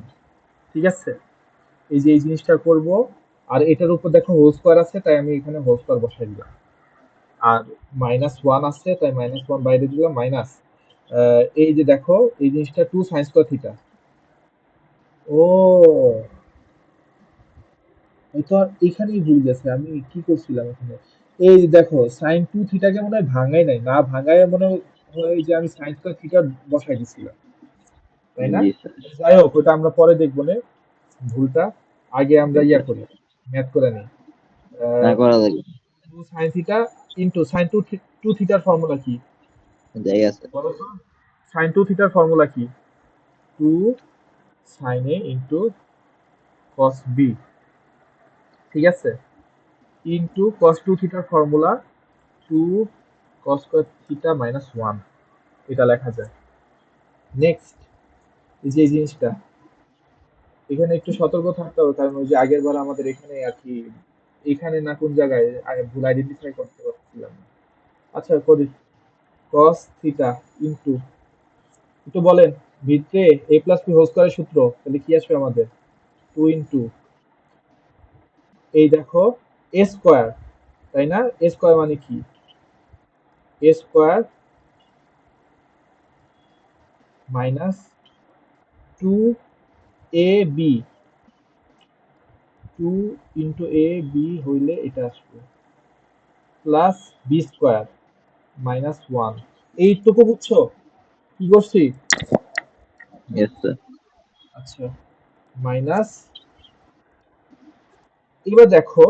S1: ঠিক আছে? এই যে এই জিনিসটা করব, আর এটার উপর দেখো হোল স্কয়ার আছে, তাই আমি এখানে হোল স্কয়ার বসাই দিলাম, আর মাইনাস ওয়ান আছে, তাই মাইনাস ওয়ান বাইরে দিলাম, মাইনাস এই যে দেখো, এই জিনিসটা টু সাইন স্কয়ার থিটা, ও, এই তো আর এখানেই ভুল গেছে, আমি কি করছিলাম এখানে? এই যে দেখো, সাইন টু থিটাকে মনে হয় ভাঙাই নাই, না ভাঙায় মনে হয় যে আমি সাইন স্কয়ার থিটা বসাই দিছিলাম, তাই না?
S2: জি স্যার।
S1: যাই হোক, ওটা আমরা পরে দেখবো না, ভুলটা, আগে আমরা ইয়া করি, ম্যাথ করে নিই।
S2: না করা যাবে।
S1: Two sine theta into sine two, two থিটার ফর্মুলা কি
S2: জায়গা আছে।
S1: বলো তো? সাইন টু থিটার ফর্মুলা কি? Two sine A into cos B, ঠিক আছে, ইন্টু কস টু থিটার formula two cos square theta minus one, এটা লেখা যায়। নেক্সট, এই যে এই জিনিসটা, এখানে একটু সতর্ক থাকতে হবে, কারণ ওই যে আগের বার আমাদের এখানে আর কি, এখানে না কোন জায়গায় ভুল আইডেন্টিফাই করতে পারছি। পারছিলাম না। আচ্ছা করি, cos থিটা ইনটু, একটু বলেন ভিতরে a প্লাস বি হোল স্কয়ারের সূত্র তাহলে কি আসবে আমাদের? 2 ইনটু, এই দেখো a স্কয়ার, তাই না? a স্কয়ার মানে কি? a square minus 2ab, 2 into a b হইলে এটা আসবে প্লাস বি স্কয়ার মাইনাস 1। এইটুকু বুঝছো কি করছি?
S2: Yes, sir.
S1: আচ্ছা, মাইনাস, এবার দেখো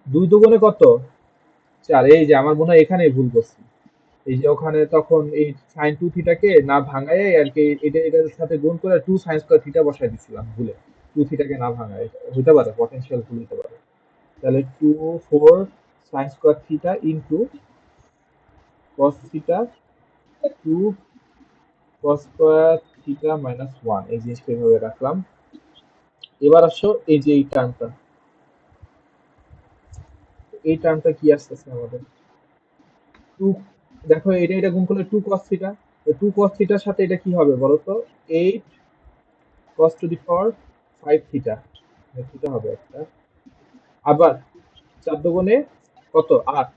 S1: 2 দুগুণে কত? 4। এই যে আমার মনে হয় এখানে ভুল করছি। এই যে ওখানে তখন এই সাইন টু থিটাকে না ভাঙায় আর কি, এটা এটার সাথে গুণ করে টু সাইন স্কয়ার থিটা বসাই দিছিলাম ভুলে, টু থিটাকে না ভাঙায়। এটা হইতে পারে, পটেনশিয়াল ভুল হতে পারে। তাহলে 2 4 sign square theta into cos theta 2 কস স্কয়ার থিটা মাইনাস 1, এই জিনিসটা এইভাবে রাখলাম। এবার আসো এই যে এই টার্মটা, এই টার্মটা কি আসতেছে আমাদের? 2, দেখো এটা এটা গুণ করলে 2 cos থিটা, 2 cos থিটার সাথে এটা কি হবে বলো তো? 8 cos to the power 5 theta, theta হবে একটা। আবার 4 দুগুণে কত? 8,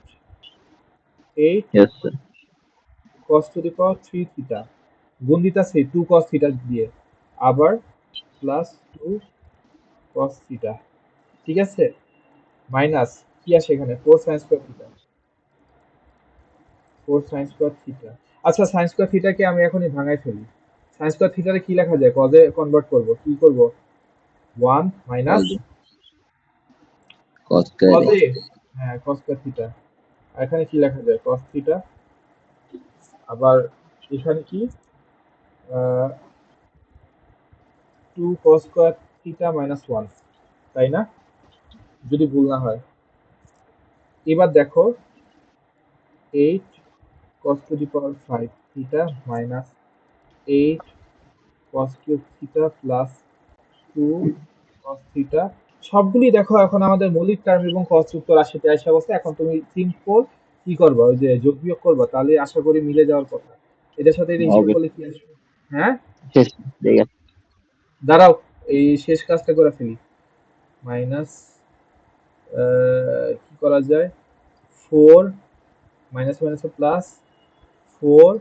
S1: 8
S2: Yes, sir.
S1: cos to the power 3 theta, গুণ দিতাছি 2 cos থিটা দিয়ে, আবার প্লাস 2 cos থিটা, ঠিক আছে? মাইনাস কি আসে এখানে? 4 sin square theta, 4 sin square theta. আচ্ছা sin স্কয়ার থিটাকে আমি এখনই ভাঙাই ফেলি। sin স্কয়ার থিটারে কি লেখা যায়? cos এ কনভার্ট করব, কি করব? 1 minus
S2: Cos cos
S1: cos
S2: square.
S1: এ, হ্যাঁ cos স্কয়ার থিটা। আর এখানে কি লেখা যায়? cos theta. আবার এখানে কি? 2 cos স্কয়ার থিটা মাইনাস 1, তাই না? যদি ভুল না হয়। এবার দেখো 8 cos to the power 5 theta minus 8 cos cube theta plus 2 cos theta. সবগুলি দেখো এখন আমাদের মৌলিক টার্ম এবং cos যুক্ত রাশিতে আসা অবস্থা। এখন তুমি সিম্পল কি করবা? ওই যে যোগ বিয়োগ করবা, তাহলে আশা করি মিলে যাওয়ার কথা। এটার সাথে এটা হিসাব
S2: Okay.
S1: করলে কি আসবে? হ্যাঁ,
S2: Yes, ঠিক আছে।
S1: দাঁড়াও, এই শেষ কাজটা করে ফেলি। মাইনাস, কি করা যায়? 4 মাইনাস মাইনাসে প্লাস 4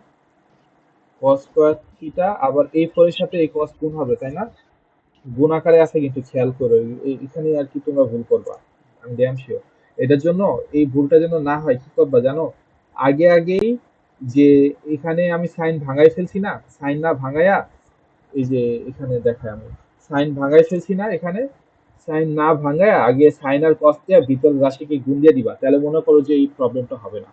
S1: cos স্কয়ার থিটা, আবার এই 4 এর সাথে এই cos গুণ হবে, তাই না? গুণ আকারে আছে কিন্তু খেয়াল করো, এখানে আর কি তোমরা ভুল করবা, আমি ড্যাম শিওর। এটার জন্য এই ভুলটা যেন না হয় কি করবা জানো? আগে আগেই যে এখানে আমি সাইন ভাঙাই ফেলছি না, সাইন না ভাঙায়া, এই যে এখানে দেখায় আমি সাইন ভাঙাই ফেলছি না, এখানে সাইন না ভাঙায়া আগে সাইন আর কস দিয়ে ভিতর রাশিকে গুণ দিয়ে দিবা, তাহলে মনে করো যে এই প্রবলেমটা হবে না।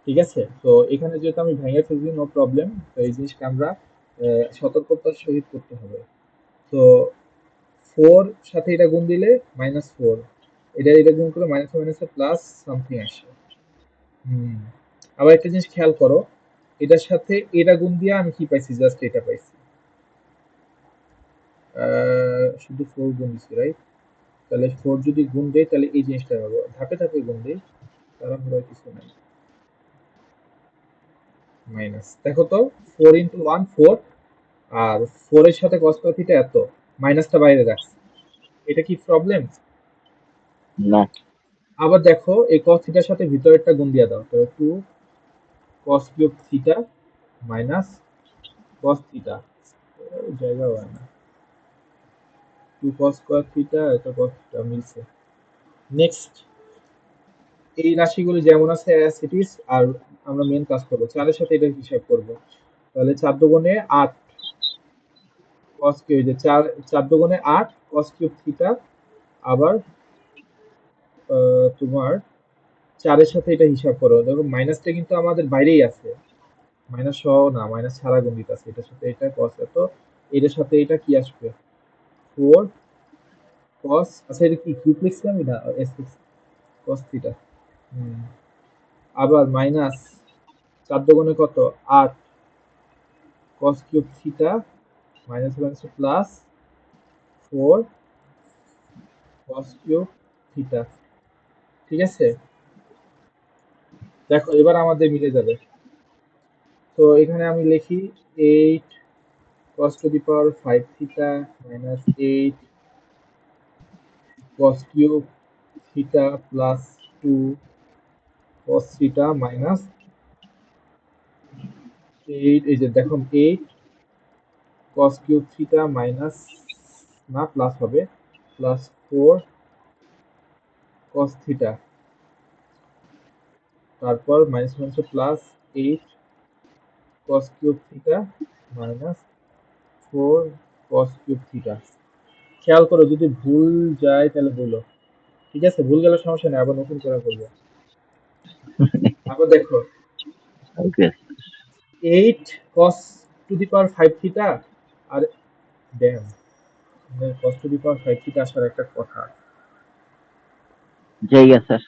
S1: ঠিক আছে, তো এখানে যেহেতু আমি ভেঙে ফেলছি নো প্রবলেম, তো এই জিনিসটা আমরা সতর্কতার সহিত করতে হবে। তো 4 সাথে এটা গুণ দিলে -4, এটা এটা গুণ করলে মাইনাস মাইনাসে প্লাস সামথিং আসে। হুম, আবার একটা জিনিস খেয়াল করো, এটার সাথে এটা গুণ দিয়ে আমি কি পাইছি? জাস্ট এটা পাইছি। শুধু 4 গুণ দিছি, রাইট? তাহলে 4 যদি গুণ দেই তাহলে এই জিনিসটা হবে, ধাপে ধাপে গুণ দেই, তাড়াহুড়া কিছু নাই। মাইনাস, দেখো তো 4 ইন্টু 1 4, আর 4 এর সাথে cos স্কয়ার থিটা এত, মাইনাসটা বাইরে রাখছি, এটা কি প্রবলেম?
S2: না।
S1: আবার দেখো এই cos থিটার সাথে ভিতরেরটা গুণ দিয়ে দাও, তাহলে 2 cos cube theta minus cos theta, জায়গা হয় না, 2 cos স্কয়ার থিটা, এটা cos থিটা মিলছে। নেক্সট, এই রাশিগুলো যেমন আছে অ্যাজ ইট ইজ, আর আমরা মেন কাজ করবো 4 এর সাথে এটা হিসাব করব। তাহলে 4 দুগুণে 8 cos কিউব, এই যে 4 4 দুগুণে 8 cos কিউব থিটা, আবার তোমার 4 এর সাথে এটা হিসাব করো, দেখো মাইনাসটা কিন্তু আমাদের বাইরেই আছে, মাইনাস সহ না, মাইনাস ছাড়া গুণিত আছে, এটার সাথে এটা cos, এত এটার সাথে এটা কি আসবে? 4 cos, আচ্ছা এটা কি কিউব লিখছিলাম, এটা এস লিখছি, cos থিটা। হুম, আবার মাইনাস 4 দুগুণে কত? 8 cos cube theta minus minus plus 4 cos cube theta, ঠিক আছে? দেখো এবার আমাদের মিলে যাবে। তো এখানে আমি লিখি 8 cos to the power 5 theta minus 8 cos cube theta plus 2 cos theta minus 8, এই যে দেখো 8 cos cube theta minus, না প্লাস হবে, প্লাস 4 cos theta, তারপর minus minus plus 8 cos cube theta minus 4 cos cube theta। খেয়াল করো যদি ভুল যায় তাহলে বলো, ঠিক আছে? ভুল গেলে সমস্যা নেই, আবার নতুন করে করবো। আবার দেখো
S2: okay
S1: 8 cos to the power 5 theta আর ড্যাম, cos to the power 5 theta আসার একটা কথা।
S2: জায়গা স্যার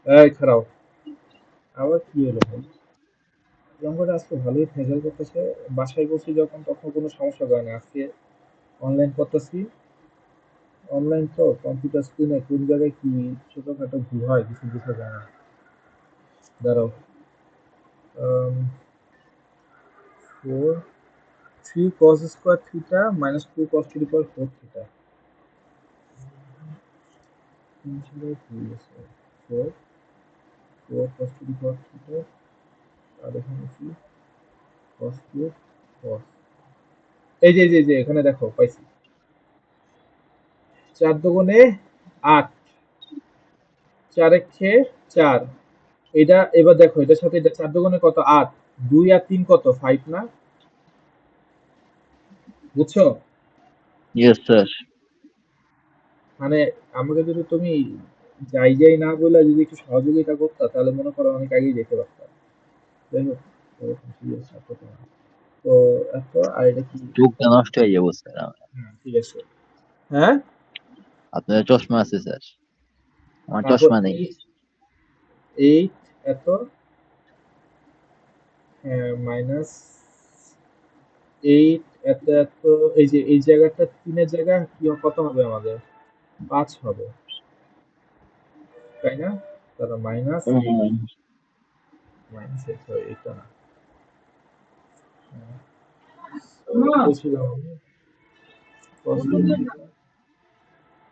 S1: এই খারাপ, আবার কি হলো ভাই? এই অঙ্কটা আজকে ভালোই ভেজাল করতেছে। বাসায় বসে যখন তখন কোনো সমস্যা হয় না, আজকে অনলাইন করতেছি। অনলাইন তো কম্পিউটার স্ক্রিনে কোন জায়গায় কি ছোটখাটো ভুল হয় কিছু বোঝা যায় না। দাঁড়াও, 4 3 cos square theta minus 2 cos to the power 4 theta. 4 4 cos to the power theta আর এখানে কি cos কিউব cos। এই যে এখানে দেখো পাইছি 4 দুগুণে 8, 4 একে 4। এটা এবার দেখো এটার সাথে এটা 4 দুগুণে কত 8, 2 আর 3 কত 5 না? বুঝছো?
S2: ইয়েস স্যার
S1: মানে আমাকে যদি তুমি যাই না বলে যদি একটু সহযোগিতা করতা তাহলে মনে করো অনেক আগেই যেতে পারতাম। যাই হোক, ওরকম সিরিয়াস ছাত্র তো না। তো এত আর এটা কি?
S2: চোখটা নষ্ট হয়ে যাবো স্যার আমার।
S1: হ্যাঁ ঠিক আছে। হ্যাঁ,
S2: আপনার চশমা আছে স্যার, আমার
S1: তারপর
S2: চশমা নেই।
S1: 8 এত মাইনাস 8 এত, এই যে এই জায়গাটা 3 এর জায়গা কি কত হবে আমাদের? 5 হবে, তাই না? তাহলে মাইনাস 8,
S2: হুম,
S1: মাইনাস 8 হয় এটা না। বলছিলাম আমি cos theta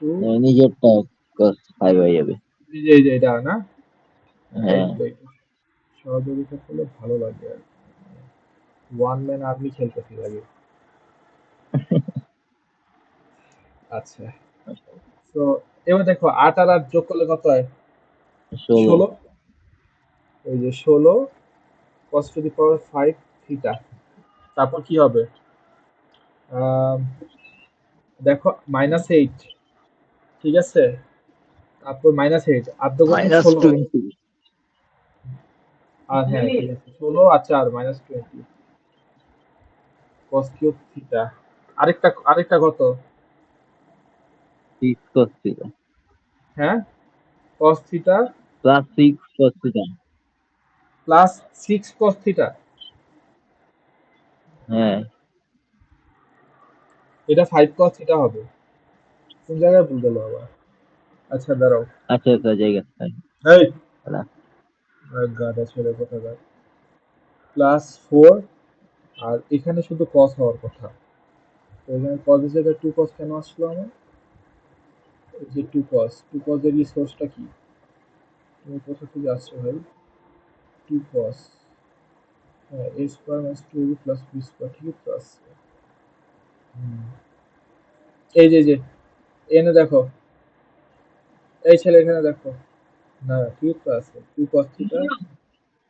S1: 2,
S2: নিজেরটা cos 5 হয়ে যাবে।
S1: এই যে এটা না? এই
S2: হ্যাঁ
S1: তো এটা সহযোগিতা করলে ভালো লাগে আর ওয়ান ম্যান আর্মি খেলতেছি লাগে। আচ্ছা, তো এবার দেখো 8 আর 8 যোগ করলে কত হয়?
S2: 16
S1: 16। এই যে 16 cos to the power 5 theta. তারপর কি হবে? আম, দেখো মাইনাস 8, ঠিক আছে? তারপর মাইনাস 8 8 দুগুণে
S2: মাইনাস
S1: 16,
S2: 20
S1: আর হ্যাঁ ঠিক আছে 16 আর 4 মাইনাস 20 cos কিউব থিটা। আরেকটা কত?
S2: 6 cos theta
S1: হ্যাঁ, cos theta
S2: plus 6 cos theta।
S1: Plus 6 cos theta.
S2: হ্যাঁ
S1: এটা 5 cos থিটা হবে। কোন জায়গায় ভুল গেল আবার? আচ্ছা দাঁড়াও,
S2: আচ্ছা আচ্ছা জায়গা স্যার।
S1: এই
S2: হ্যাঁ,
S1: গাধা ছেলে কোথাকার, প্লাস 4, আর এখানে শুধু cos হওয়ার কথা। তো এখানে cos এর জায়গায় 2 cos কেন আসলো আমার? এই যে 2 cos এর সোর্সটা কি? তুমি কোথা থেকে আসছো ভাই? 2 cos, হ্যাঁ a square minus 2ab plus b square, ঠিকই তো আসছে। হুম। এই যে এনে দেখো, এই ছেলে এখানে দেখো, না ঠিক তো আছে 2 cos থিটা,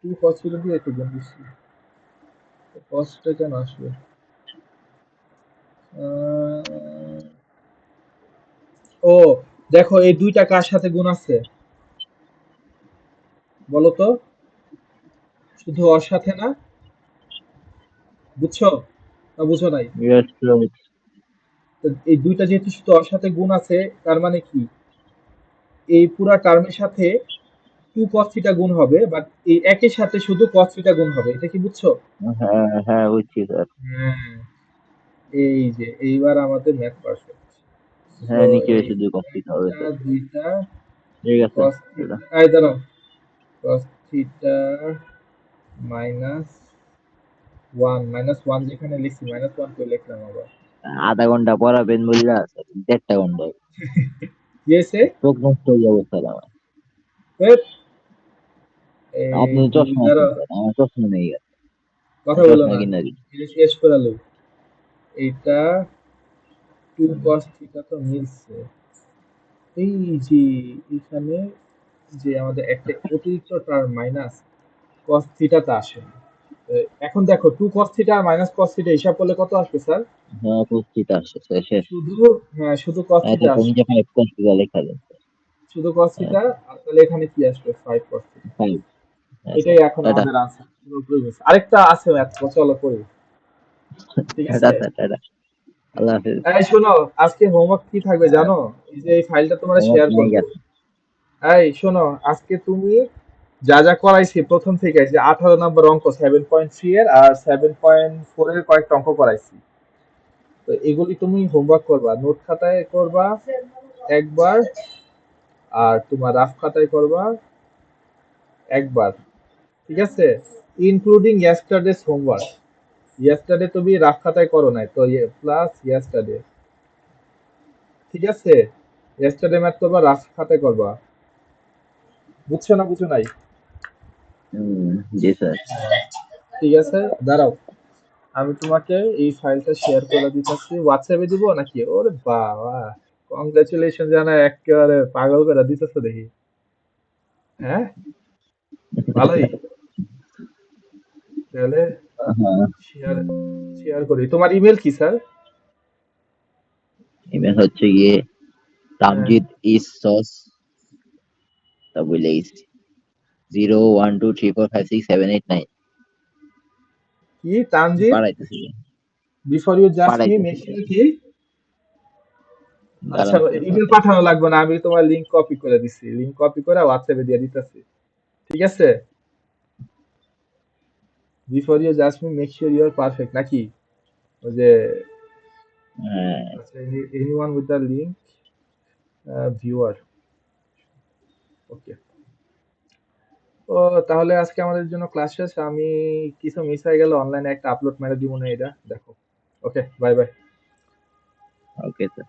S1: 2 cos থিটা দিয়ে একটু গুণ দিচ্ছি। cosটা কেন আসবে? আহ, ও দেখো এই দুইটা কার সাথে গুণ আছে বলো তো? শুধু ওর সাথে না, বুঝছো না বুঝো নাই?
S2: Yes right.
S1: তো এই দুইটা যেহেতু শুধু ওর সাথে গুণ আছে, তার মানে কি এই পুরা টার্মের সাথে 2 cos থিটা গুণ হবে, বাট এই একের সাথে শুধু cos থিটা গুণ হবে, এটা কি বুঝছো?
S2: হ্যাঁ হ্যাঁ বুঝছি স্যার।
S1: হ্যাঁ, এই যে এইবার আমাদের ম্যাথ পারফেক্ট। সো
S2: হ্যাঁ নিচে শুধু
S1: এইখানে
S2: কমপ্লিট হবে
S1: একটা
S2: স্যার।
S1: দুইটা
S2: ঠিক আছে
S1: cos
S2: এটা।
S1: theta এই দাঁড়াও cos theta minus 1 -1 যেখানে লিখছি -1 করে লিখলাম আবার
S2: আধা ঘন্টা পড়াবেন বললা 1.5 ঘন্টা
S1: কি হয়েছে
S2: চোখ নষ্ট হয়ে যাবে স্যার আমার।
S1: হেৎ, এই
S2: আপনি
S1: দুই
S2: চশমা
S1: দ্বারা
S2: কিনবেন, আমার চশমা নেই আর।
S1: কথা বলো
S2: চশমা
S1: না
S2: কিনা দিন।
S1: এটা শেষ করালো এইটা 2 cos theta তো মিলছে এই যে এখানে যে আমাদের একটা অতিরিক্ত টার্ম মাইনাস cos থিটা তা আসে না। এখন দেখো 2 cos থিটা আর মাইনাস cos থিটা হিসাব করলে কত আসবে স্যার?
S2: হ্যাঁ উপস্থিত আসছে শেষ।
S1: শুধু হ্যাঁ শুধু cos
S2: এত
S1: থিটা
S2: তো
S1: আসবে
S2: নিজে 5 লেখা দেন।
S1: শুধু cos
S2: হ্যাঁ
S1: থিটা আর তাহলে এখানে কি আসবে 5 cos থিটা
S2: 5।
S1: এটাই এখন
S2: টাটা
S1: আমাদের আনসার পুরোপুরি মিলছে। আরেকটা আছে ম্যাথ চলো করি ঠিক
S2: টাটা
S1: আছে
S2: স্যার টাটা। আল্লাহ হাফেজ।
S1: এই শোনো আজকে হোমওয়ার্ক কি থাকবে জানো এই যে এই ফাইলটা তোমরা
S2: আমার
S1: শেয়ার
S2: নাই
S1: করবো
S2: গেছে।
S1: এই শোনো আজকে তুমি যা যা করাইছি প্রথম থেকে যে 18 নম্বর অঙ্ক 7.3 এর আর 7.4 এর কয়েকটা অঙ্ক করাইছি তো এগুলি তুমি হোমওয়ার্ক করবা নোট খাতায় করবা একবার আর তোমার রাফ খাতায় করবা একবার ঠিক আছে ইনক্লুডিং ইয়েস্টারডেস হোমওয়ার্ক ইয়েস্টারডে তুমি রাফ খাতায় করো নাই তো প্লাস ইয়েস্টারডে ঠিক আছে ইয়েস্টারডে ম্যাথ করবা রাফ খাতায় করবা বুঝছো না বুঝো নাই
S2: জি স্যার।
S1: ঠিক আছে দাঁড়াও আমি তোমাকে এই ফাইলটা শেয়ার করে দিতেছি হোয়াটসঅ্যাপে দিব নাকি ওরে বাবা কংগ্রাচুলেশন জানা একেবারে পাগল করে দিতেছো দেখি হ্যাঁ ভালোই তাহলে
S2: হ্যাঁ
S1: শেয়ার শেয়ার করি তোমার ইমেল কি স্যার
S2: ইমেল হচ্ছে গিয়ে
S1: হ্যাঁ
S2: তামজিদ ইস সস ডাবল 012345678 9
S1: কি তানজিদ
S2: পাঠাইতেছি।
S1: Before you just me make
S2: পাঠাইতেছি
S1: শিওর কি আচ্ছা
S2: দাঁড়ান স্যার
S1: ইমেল
S2: পাঠাই।
S1: পাঠানো লাগবে না আমি তোমার লিংক কপি করে দিছি লিংক কপি করে হোয়াটসঅ্যাপে দিয়ে দিতেছি ঠিক আছে before you just me make sure you are perfect নাকি ওই যে
S2: হ্যাঁ
S1: আচ্ছা anyone with the link viewer okay ও তাহলে আজকে আমাদের জন্য ক্লাস শেষ আমি কিছু মিস হয়ে গেল অনলাইনে একটা আপলোড মেরে দিব না এটা দেখো okay bye bye
S2: okay sir.